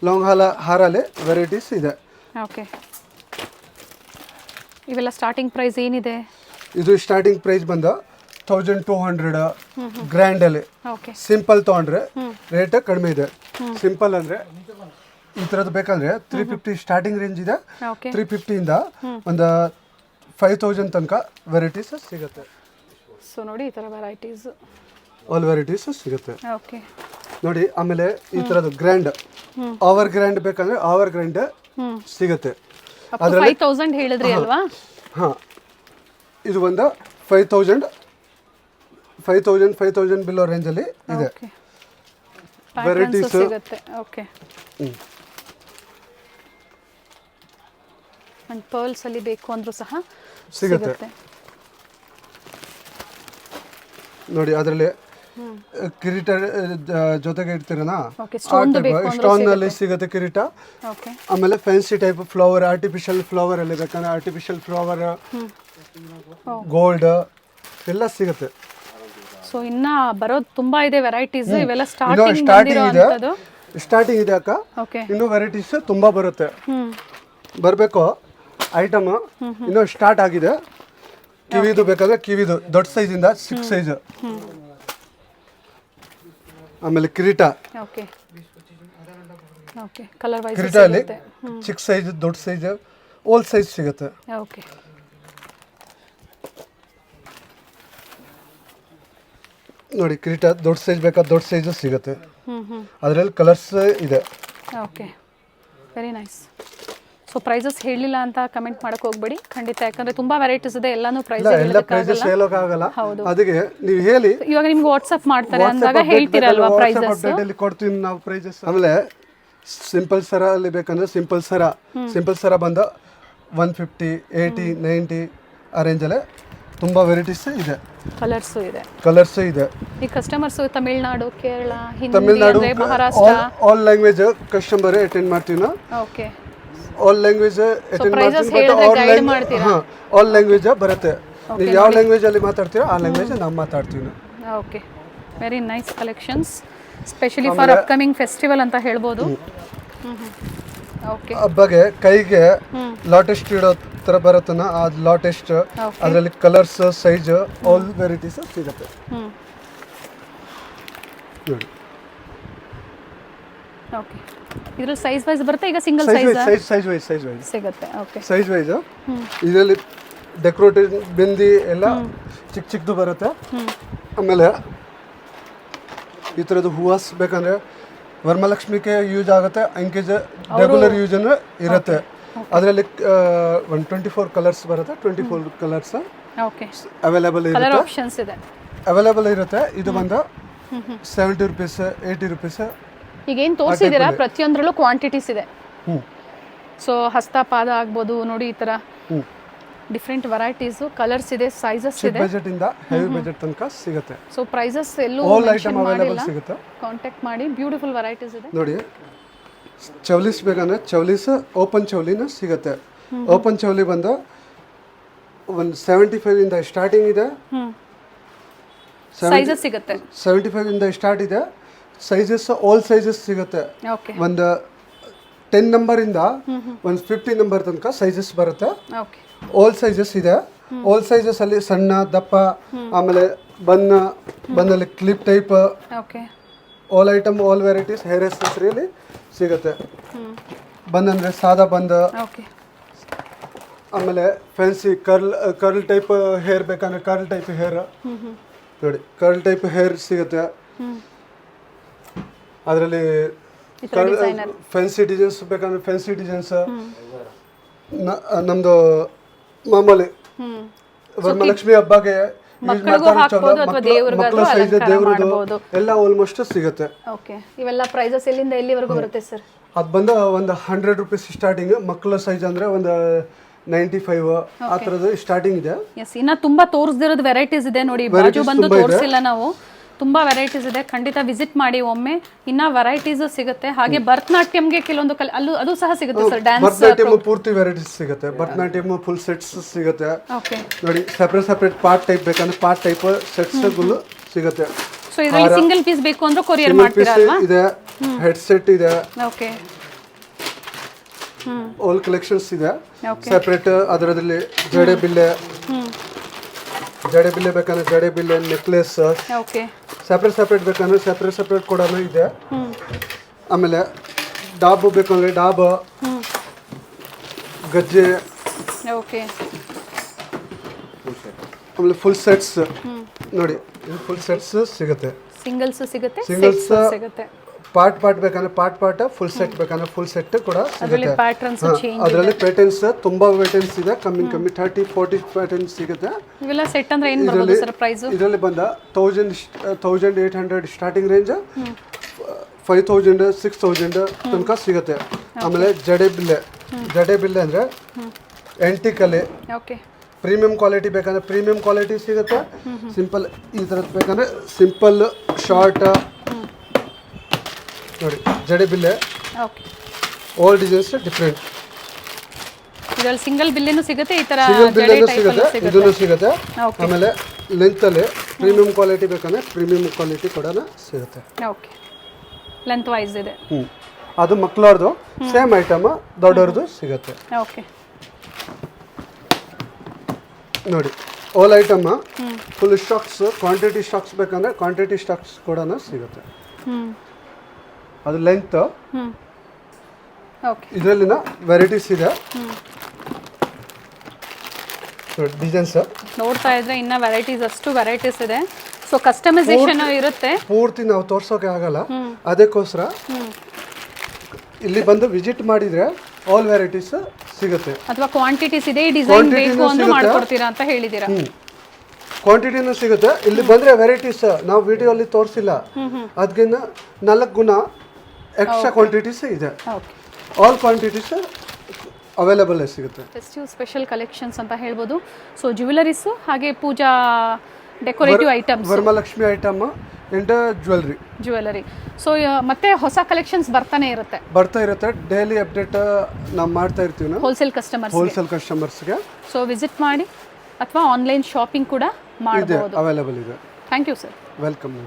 ಲಾಂಗ್ ಹಾರಲ್ಲಿ ವೆರೈಟೀಸ್ ಇದೆ. ಓಕೆ ಇವೆಲ್ಲ ಸ್ಟಾರ್ಟಿಂಗ್ ಪ್ರೈಸ್ ಏನಿದೆ? ಇದು ಸ್ಟಾರ್ಟಿಂಗ್ ಪ್ರೈಸ್ ಬಂದು 1200 ಗ್ರ್ಯಾಂಡ್ ಅಲ್ಲಿ. ಓಕೆ ಸಿಂಪಲ್ ತಗೊಂಡ್ರೆ ರೇಟ್ ಕಡಿಮೆ ಇದೆ. ಸಿಂಪಲ್ ಅಂದ್ರೆ ಈ ಥರದ್ದು ಬೇಕಂದ್ರೆ 350 ಸ್ಟಾರ್ಟಿಂಗ್ ರೇಂಜ್ ಇದೆ. ಓಕೆ 350 ಇಂದ ಒಂದು 5000 ತನಕ ವೆರೈಟೀಸ್ ಸಿಗುತ್ತೆ. ಸೊ ನೋಡಿ ಈ ಥರ ವೆರೈಟೀಸ್ ಆಲ್ ವೆರೈಟೀಸ್ ಸಿಗುತ್ತೆ ಓಕೆ ನೋಡಿ. ಆಮೇಲೆ ಈ ಥರದ್ದು ಗ್ರ್ಯಾಂಡ್, ಓವರ್ ಗ್ರ್ಯಾಂಡ್ ಬೇಕಂದ್ರೆ ಓವರ್ ಗ್ರ್ಯಾಂಡ್ ಸಿಗುತ್ತೆ. 5000 ಹೇಳಿದ್ರಿ ಅಲ್ವಾ? ಹಾಂ, ಇದು ಒಂದು 5000 ಬಿಲೋ ರೇಂಜಲ್ಲಿ ಇದೆ. ವೆರೈಟೀಸ್ ಸಿಗುತ್ತೆ. ಓಕೆ ಅಂಡ್ ಪರ್ಲ್ಸ್ ಅಲ್ಲಿ ಬೇಕು ಅಂದ್ರೂ ಸಹ ಸಿಗುತ್ತೆ ನೋಡಿ. ಅದರಲ್ಲಿ ಕಿರೀಟ ಜೊತೆಗೆ ಇಡ್ತೀರನ, ಸ್ಟೋನ್ ನಲ್ಲಿ ಸಿಗುತ್ತೆ ಕಿರೀಟ. ಆಮೇಲೆ fancy type flower, artificial flower ಅಲ್ಲಿ ಬೇಕಂದ್ರೆ ಆರ್ಟಿಫಿಷಿಯಲ್ ಫ್ಲವರ್, ಗೋಲ್ಡ್ ಎಲ್ಲ ಸಿಗುತ್ತೆ. ಸೊ ಇನ್ನ ಬರೋದು ತುಂಬಾ ಇದೆ ವೆರೈಟೀಸ್. ಇವೆಲ್ಲ ಸ್ಟಾರ್ಟಿಂಗ್ ಇದೆ ಅಕ್ಕ. ಇನ್ನು ವೆರೈಟೀಸ್ ತುಂಬಾ ಬರುತ್ತೆ, ಬರಬೇಕು ಐಟಮ್. ಇನ್ನು ಸ್ಟಾರ್ಟ್ ಆಗಿದೆ. ಕಿವಿದು ಬೇಕಾದ್ರೆ ಕಿವಿದು ದೊಡ್ಡ ಸೈಜಿಂದ 6 ಸೈಜ್. ಆಮೇಲೆ ಕಿರೀಟ, ಕಿರೀಟ ಅಲ್ಲಿ ಚಿಕ್ಕ ಸೈಜ್, ದೊಡ್ಡ ಸೈಜ್, ಓಲ್ ಸೈಜ್ ಸಿಗುತ್ತೆ. ನೋಡಿ ಕಿರೀಟ ದೊಡ್ಡ ಸೈಜ್ ಬೇಕಾದ್ರೆ ದೊಡ್ಡ ಸೈಜ್ ಸಿಗುತ್ತೆ. ಅದರಲ್ಲಿ ಕಲರ್ಸ್ ಇದೆ. Okay very nice. So prices ಹೇಳಿಲ್ಲ ಅಂತ ಕಮೆಂಟ್ ಮಾಡಕ್ ಹೋಗ್ಬೇಡಿ ಖಂಡಿತ, ಯಾಕಂದ್ರೆ ತುಂಬಾ ವೆರೈಟೀಸ್ ಇದೆ. ಎಲ್ಲಾನು ಪ್ರೈಸ್ ಹೇಳೋಕ್ಕಾಗಲ್ಲ. ಅದಕ್ಕೆ ನೀವು ಹೇಳಿ, ಇವಾಗ ನಿಮ್ಗೆ ವಾಟ್ಸ್ಆಪ್ ಮಾಡ್ತಾರೆ ಅಂದಾಗ ಹೇಳ್ತೀರಲ್ವಾ ಪ್ರೈಸಸ್? ಕೊಡ್ತೀವಿ ನಾವು ಪ್ರೈಸಸ್. ಆಮೇಲೆ ಸಿಂಪಲ್ ಸರ ಅಲ್ಲಿ ಬೇಕಂದ್ರೆ ಸಿಂಪಲ್ ಸರ ಬಂದು 150, 80, 90 ಆ ರೇಂಜಲ್ಲೇ ತುಂಬಾ ವೆರೈಟೀಸ್ ಇದೆ. ಕಲರ್ಸ್ ಇದೆ. ಈ customers Tamil Nadu, Kerala, Tamil Nadu, Maharashtra, all language customer attend ಮಾಡ್ತೀವಿ. ಓಕೆ ಆಲ್ ಲ್ಯಾಂಗ್ವೇಜ್ ಅಟೆಂಡ್ ಮಾಡ್ತೀವಿ. ಆಲ್ ಲ್ಯಾಂಗ್ವೇಜ್ ಬರುತ್ತೆ. ನೀವು ಯಾವ ಲ್ಯಾಂಗ್ವೇಜ್ ಅಲ್ಲಿ ಮಾತಾಡ್ತೀರೋ ಆ ಲ್ಯಾಂಗ್ವೇಜ್ ನಾವು ಮಾತಾಡ್ತೀವಿ. Okay very nice collections, specially for upcoming festival ಅಂತ ಹೇಳ್ಬೋದು. ಹಬ್ಬಗೆ ಕೈಗೆ ಲಾಟೆಸ್ಟ್ ಇಡೋ ತರ ಬರುತ್ತನ, ಆ ಲಾಟೆಸ್ಟ್ ಅದರಲ್ಲಿ ಕಲರ್ಸ್, ಸೈಜ್, ಆಲ್ ವೆರೈಟೀಸ್ ಸಿಗುತ್ತೆ ನೋಡಿ. ಓಕೆ ಇದ್ರಲ್ಲಿ ಸೈಜ್ ವೈಸ್ ಬರುತ್ತೆ ಈಗ ಸಿಂಗಲ್ ಸೈಜ್ ಸೈಜ್ ವೈಸ್ ಸಿಗುತ್ತೆ ಓಕೆ ಸೈಜ್ ವೈಸ್ ಇದರಲ್ಲಿ ಡೆಕೋರೇಟಿವ್ ಬಿಂದಿ ಎಲ್ಲ ಚಿಕ್ಕ ಚಿಕ್ಕದು ಬರುತ್ತೆ. ಆಮೇಲೆ ಈ ಥರದ್ದು ಹೂವಾಸ್ ಬೇಕಂದ್ರೆ ವರಮಹಾಲಕ್ಷ್ಮಿಗೆ ಯೂಸ್ ಆಗುತ್ತೆ, ಅಂಕೇಜ್ ರೆಗ್ಯುಲರ್ ಯೂಸ್ ಇರುತ್ತೆ. ಅದರಲ್ಲಿ 24 ಕಲರ್ಸ್ ಬರುತ್ತೆ, 24 ಕಲರ್ಸ್ ಓಕೆ ಅವೈಲೇಬಲ್ ಕಲರ್ ಇರುತ್ತೆ. ಆಪ್ಷನ್ಸ್ ಇದೆ. ಅವೈಲೇಬಲ್ ಇರುತ್ತೆ. ಇದು ಬಂದು 70 ರುಪೀಸ್, 80 ರುಪೀಸ್. ಈಗ ಏನು ತೋರಿಸಿದ್ದೀರಾ ಪ್ರತಿಯೊಂದರಲ್ಲೂ ಕ್ವಾಂಟಿಟೀಸ್ ಇದೆ. ಸೊ ಹಸ್ತಪಾದ ಆಗ್ಬೋದು ನೋಡಿ, ಈ ಥರ ಡಿಫ್ರೆಂಟ್ ವೆರೈಟೀಸು, ಕಲರ್ಸ್ ಇದೆ, ಸೈಜಸ್ ಇದೆ. ಬಜೆಟ್ ಇಂದ ಹೆವಿ ಬಜೆಟ್ ತನಕ ಸಿಗುತ್ತೆ. ಸೊ ಪ್ರೈಸಸ್ ಎಲ್ಲೂ ಆಲ್ ಐಟಮ್ ಅವೈಲೇಬಲ್ ಸಿಗುತ್ತೆ. ಕಾಂಟ್ಯಾಕ್ಟ್ ಮಾಡಿ. ಬ್ಯೂಟಿಫುಲ್ ವೆರೈಟೀಸ್ ಇದೆ ನೋಡಿ. ಚೌಲೀಸ್ ಬೇಕಂದ್ರೆ ಚೌಲೀಸ್ ಓಪನ್ ಚೌಲಿನ ಸಿಗುತ್ತೆ. ಓಪನ್ ಚೌಲಿ ಬಂದು ಒಂದು 75 ಇಂದ ಸ್ಟಾರ್ಟಿಂಗ್ ಇದೆ. ಸೈಜಸ್ ಸಿಗುತ್ತೆ. 75 ಇಂದ ಸ್ಟಾರ್ಟ್ ಇದೆ. ಸೈಜಸ್ ಆಲ್ ಸೈಜಸ್ ಸಿಗುತ್ತೆ. ಓಕೆ ಒಂದು 10 ನಂಬರ್ ಇಂದ ಒಂದು 50 ನಂಬರ್ ತನಕ ಸೈಜಸ್ ಬರುತ್ತೆ. ಓಕೆ ಆಲ್ ಸೈಜಸ್ ಇದೆ. ಆಲ್ ಸೈಜಸ್ ಅಲ್ಲಿ ಸಣ್ಣ, ದಪ್ಪ, ಆಮೇಲೆ ಬನ್ನಲ್ಲಿ clip type, okay all item, all varieties hair ಎಕ್ಸೆಸರಿಯಲ್ಲಿ ಸಿಗುತ್ತೆ. ಬಂದ್ ಅಂದ್ರೆ ಸಾದಾ ಬಂದ್, ಓಕೆ ಆಮೇಲೆ ಫ್ಯಾನ್ಸಿ ಕರ್ಲ್ ಟೈಪ್ ಹೇರ್ ಬೇಕಂದ್ರೆ ಕರ್ಲ್ ಟೈಪ್ ಹೇರ್ ನೋಡಿ, ಕರ್ಲ್ ಟೈಪ್ ಹೇರ್ ಸಿಗುತ್ತೆ. ಅದರಲ್ಲಿ ಫ್ಯಾನ್ಸಿ ಡಿಸೈನ್ಸ್ ಬೇಕಂದ್ರೆ ಫ್ಯಾನ್ಸಿ ಡಿಸೈನ್ಸ್. ನಮ್ದು ಮಾಮೂಲಿ ವರಮಹಾಲಕ್ಷ್ಮಿ ಹಬ್ಬಗೆ ಮಕ್ಕಳ ಸೈಜ್ ದೇವ್ರದ್ದು ಎಲ್ಲ ಆಲ್ಮೋಸ್ಟ್ ಸಿಗುತ್ತೆ. ಓಕೆ ಇವೆಲ್ಲ ಪ್ರೈಸಸ್ ಎಲ್ಲಿಂದ ಎಲ್ಲಿವರೆಗೂ ಬರುತ್ತೆ ಸರ್? ಅದು ಬಂದು ಒಂದು 100 ರುಪೀಸ್ ಸ್ಟಾರ್ಟಿಂಗ್. ಮಕ್ಕಳ ಸೈಜ್ ಅಂದ್ರೆ ಒಂದು 95 ಆ ಥರದ್ದು ಸ್ಟಾರ್ಟಿಂಗ್ ಇದೆ. ಎಸ್, ಇನ್ನ ತುಂಬಾ ತೋರಿಸ್ದಿರೋದು ವೆರೈಟೀಸ್ ಇದೆ ನೋಡಿ. ಬಾಜು ಬಂದು ತೋರಿಸಿಲ್ಲ ನಾವು, ತುಂಬಾ ವೆರೈಟೀಸ್ ಇದೆ. ಖಂಡಿತ ವಿಸಿಟ್ ಮಾಡಿ ಒಮ್ಮೆ, ಇನ್ನ ವೆರೈಟೀಸ್ ಸಿಗುತ್ತೆ. ಹಾಗೆ ಭರತನಾಟ್ಯಂಗೆ ಕೆಲವೊಂದು ಅದು ಸಹ ಸಿಗುತ್ತೆ ಸರ್. ಡ್ಯಾನ್ಸ್ ಭರತನಾಟ್ಯಂ ಪೂರ್ತಿ ವೆರೈಟೀಸ್ ಸಿಗುತ್ತೆ. ಭರತನಾಟ್ಯಂ ಫುಲ್ ಸೆಟ್ಸ್ ಸಿಗುತ್ತೆ. ಓಕೆ ನೋಡಿ, ಸೆಪರೇಟ್ ಪಾರ್ಟ್ ಟೈಪ್ ಬೇಕಂದ್ರೆ ಪಾರ್ಟ್ ಟೈಪ್ ಸೆಟ್ಸ್ಗಳು ಸಿಗುತ್ತೆ. ಸೊ ಇದರಲ್ಲಿ ಸಿಂಗಲ್ ಪೀಸ್ ಬೇಕು ಅಂದ್ರೆ ಕೊರಿಯರ್ ಮಾಡ್ತೀರಾ ಅಲ್ವಾ? ಇದೆ, ಹೆಡ್ ಸೆಟ್ ಇದೆ. ಓಕೆ ಆಲ್ ಕಲೆಕ್ಷನ್ಸ್ ಇದೆ. ಸೆಪರೇಟ್ ಅದರಲ್ಲಿ ಜಡೆ ಬಿಲ್ಲೆ ಬೇಕಂದ್ರೆ ಜಡೆ ಬಿಲ್ಲೆ, ನೆಕ್ಲೆಸ್. ಓಕೆ ಸೆಪರೇಟ್ ಬೇಕಂದ್ರೆ ಸೆಪರೇಟ್ ಕೂಡ ಇದೆ. ಆಮೇಲೆ ಡಾಬ್ ಬೇಕಂದ್ರೆ ಡಾಬ್, ಗಜ್ಜೆ, ಓಕೆ ಆಮೇಲೆ ಫುಲ್ ಸೆಟ್ಸ್ ನೋಡಿ. ಇದು ಫುಲ್ ಸೆಟ್ಸ್ ಸಿಗುತ್ತೆ. ಸಿಂಗಲ್ಸ್ ಸಿಗುತ್ತೆ, ಸಿಂಗಲ್ಸ್ ಸಿಗುತ್ತೆ. ಪಾರ್ಟ್ ಬೇಕಂದ್ರೆ ಪಾರ್ಟ್, ಫುಲ್ ಸೆಟ್ ಬೇಕಂದ್ರೆ ಫುಲ್ ಸೆಟ್ ಕೂಡ ಅದರಲ್ಲಿ ಸಿಗುತ್ತೆ. Patterns change. ಅದರಲ್ಲಿ ಪ್ಯಾಟರ್ನ್ಸ್ ತುಂಬಾ ಪ್ಯಾಟರ್ನ್ಸ್ ಇದೆ. ಕಮ್ಮಿ 30-40 ಪ್ಯಾಟರ್ನ್ಸ್ ಸಿಗುತ್ತೆ. ಇವೆಲ್ಲ ಸೆಟ್ ಅಂದ್ರೆ ಏನು ಬರುತ್ತೆ ಸರ್ ಪ್ರೈಸ್? ಇದರಲ್ಲಿ ಬಂದ 1800 ಸ್ಟಾರ್ಟಿಂಗ್ ರೇಂಜ್, 5000 6000 ತನಕ ಸಿಗುತ್ತೆ. ಆಮೇಲೆ ಜಡೆ ಬಿಲ್ಲೆ ಅಂದ್ರೆ ಆಂಟಿಕಲ್ಲಿ ಓಕೆ ಪ್ರೀಮಿಯಂ ಕ್ವಾಲಿಟಿ ಬೇಕಂದ್ರೆ ಪ್ರೀಮಿಯಂ ಕ್ವಾಲಿಟಿ ಸಿಗುತ್ತೆ. ಸಿಂಪಲ್ ಈ ಥರದ್ದು ಬೇಕಂದ್ರೆ ಸಿಂಪಲ್ ಶಾರ್ಟ್ ನೋಡಿ. ಜಡೆ ಬಿಲ್ಲೆ ಓಕೆ ಆಲ್ ಡಿಸೈನ್ಸ್ ಡಿಫ್ರೆಂಟ್. ಇದರಲ್ಲಿ ಸಿಂಗಲ್ ಬಿಲ್ಲೇನು ಸಿಗುತ್ತೆ, ಈ ತರ ಸಿಂಗಲ್ ಜಡೆ ಬಿಲ್ಲೆನೂ ಟೈಪ್ ಸಿಗುತ್ತೆ, ಅಲ್ಲಿ ಇದನ್ನು ಸಿಗುತ್ತೆ. ಓಕೆ ಆಮೇಲೆ ಲೆಂತಲ್ಲಿ ಪ್ರೀಮಿಯಂ ಕ್ವಾಲಿಟಿ ಬೇಕಂದ್ರೆ ಪ್ರೀಮಿಯಂ ಕ್ವಾಲಿಟಿ ಕೂಡ ಸಿಗುತ್ತೆ. ಓಕೆ ಲೆಂತ್ ವೈಸ್ ಇದೆ. ಅದು ಮಕ್ಕಳವ್ರದ್ದು ಸೇಮ್ ಐಟಮ್ ದೊಡ್ಡವ್ರದ್ದು ಸಿಗುತ್ತೆ. ಓಕೆ ನೋಡಿ, all item full stocks, quantity stocks ಬೇಕಂದ್ರೆ ಕ್ವಾಂಟಿಟಿ ಸ್ಟಾಕ್ಸ್ ಕೂಡ ಸಿಗುತ್ತೆ. ಅದು ಲೆಂತ್. ಓಕೆ ಇದರಲ್ಲಿನ ವೆರೈಟೀಸ್ ಇದೆ ಡಿಸೈನ್ಸ್. ನೋಡ್ತಾ ಇದ್ರೆ ಇನ್ನ ವೆರೈಟೀಸ್ ಅಷ್ಟು ವೆರೈಟೀಸ್ ಇದೆ. ಸೊ ಕಸ್ಟಮೈಸೇಷನ್ ಇರುತ್ತೆ. ಪೂರ್ತಿ ನಾವು ತೋರ್ಸೋಕೆ ಆಗಲ್ಲ, ಅದಕ್ಕೋಸ್ಕರ ಇಲ್ಲಿ ಬಂದು ವಿಸಿಟ್ ಮಾಡಿದ್ರೆ ಆಲ್ ವೆರೈಟೀಸ್ ಸಿಗುತ್ತೆ. ಅಥವಾ ಕ್ವಾಂಟಿಟೀಸ್ ಇದೆ, ಡಿಸೈನ್ ಬೇಕು ಅಂದ್ರೆ ಮಾಡ್ಕೊಡ್ತೀರಾ ಅಂತ ಹೇಳಿದೀರಾ. ಕ್ವಾಂಟಿಟಿನೂ ಸಿಗುತ್ತೆ. ಇಲ್ಲಿ ಬಂದ್ರೆ ವೆರೈಟೀಸ್ ನಾವು ವಿಡಿಯೋ ಅಲ್ಲಿ ತೋರಿಸಿಲ್ಲ, ಅದಕ್ಕಿಂತ 4 ಗುಣ ಎಕ್ಸ್ಟ್ರಾ ಕ್ವಾಂಟಿಟೀಸ್ ಇದೆ. ಆಲ್ ಕ್ವಾಂಟಿಟೀಸ್ ಅವೈಲೇಬಲ್ ಸಿಗುತ್ತೆ. ಫೆಸ್ಟಿವ್ ಸ್ಪೆಷಲ್ ಕಲೆಕ್ಷನ್ಸ್ ಅಂತ ಹೇಳ್ಬೋದು. ಸೊ ಜ್ಯುವೆಲರೀಸ್ ಹಾಗೆ puja decorative items, Varamahalakshmi item and jewellery. So ಮತ್ತೆ ಹೊಸ ಕಲೆಕ್ಷನ್ಸ್ ಬರ್ತಾ ಇರುತ್ತೆ. ಡೈಲಿ ಅಪ್ಡೇಟ್ ನಾವು ಮಾಡ್ತಾ ಇರ್ತೀವಿ ನಾವು ಹೋಲ್ಸೇಲ್ ಕಸ್ಟಮರ್ಸ್ಗೆ. ಸೊ ವಿಸಿಟ್ ಮಾಡಿ ಅಥವಾ ಆನ್ಲೈನ್ ಶಾಪಿಂಗ್ ಕೂಡ ಮಾಡಬಹುದು. ಅವೈಲೇಬಲ್ ಇದೆ. Thank you sir. ವೆಲ್ಕಮ್.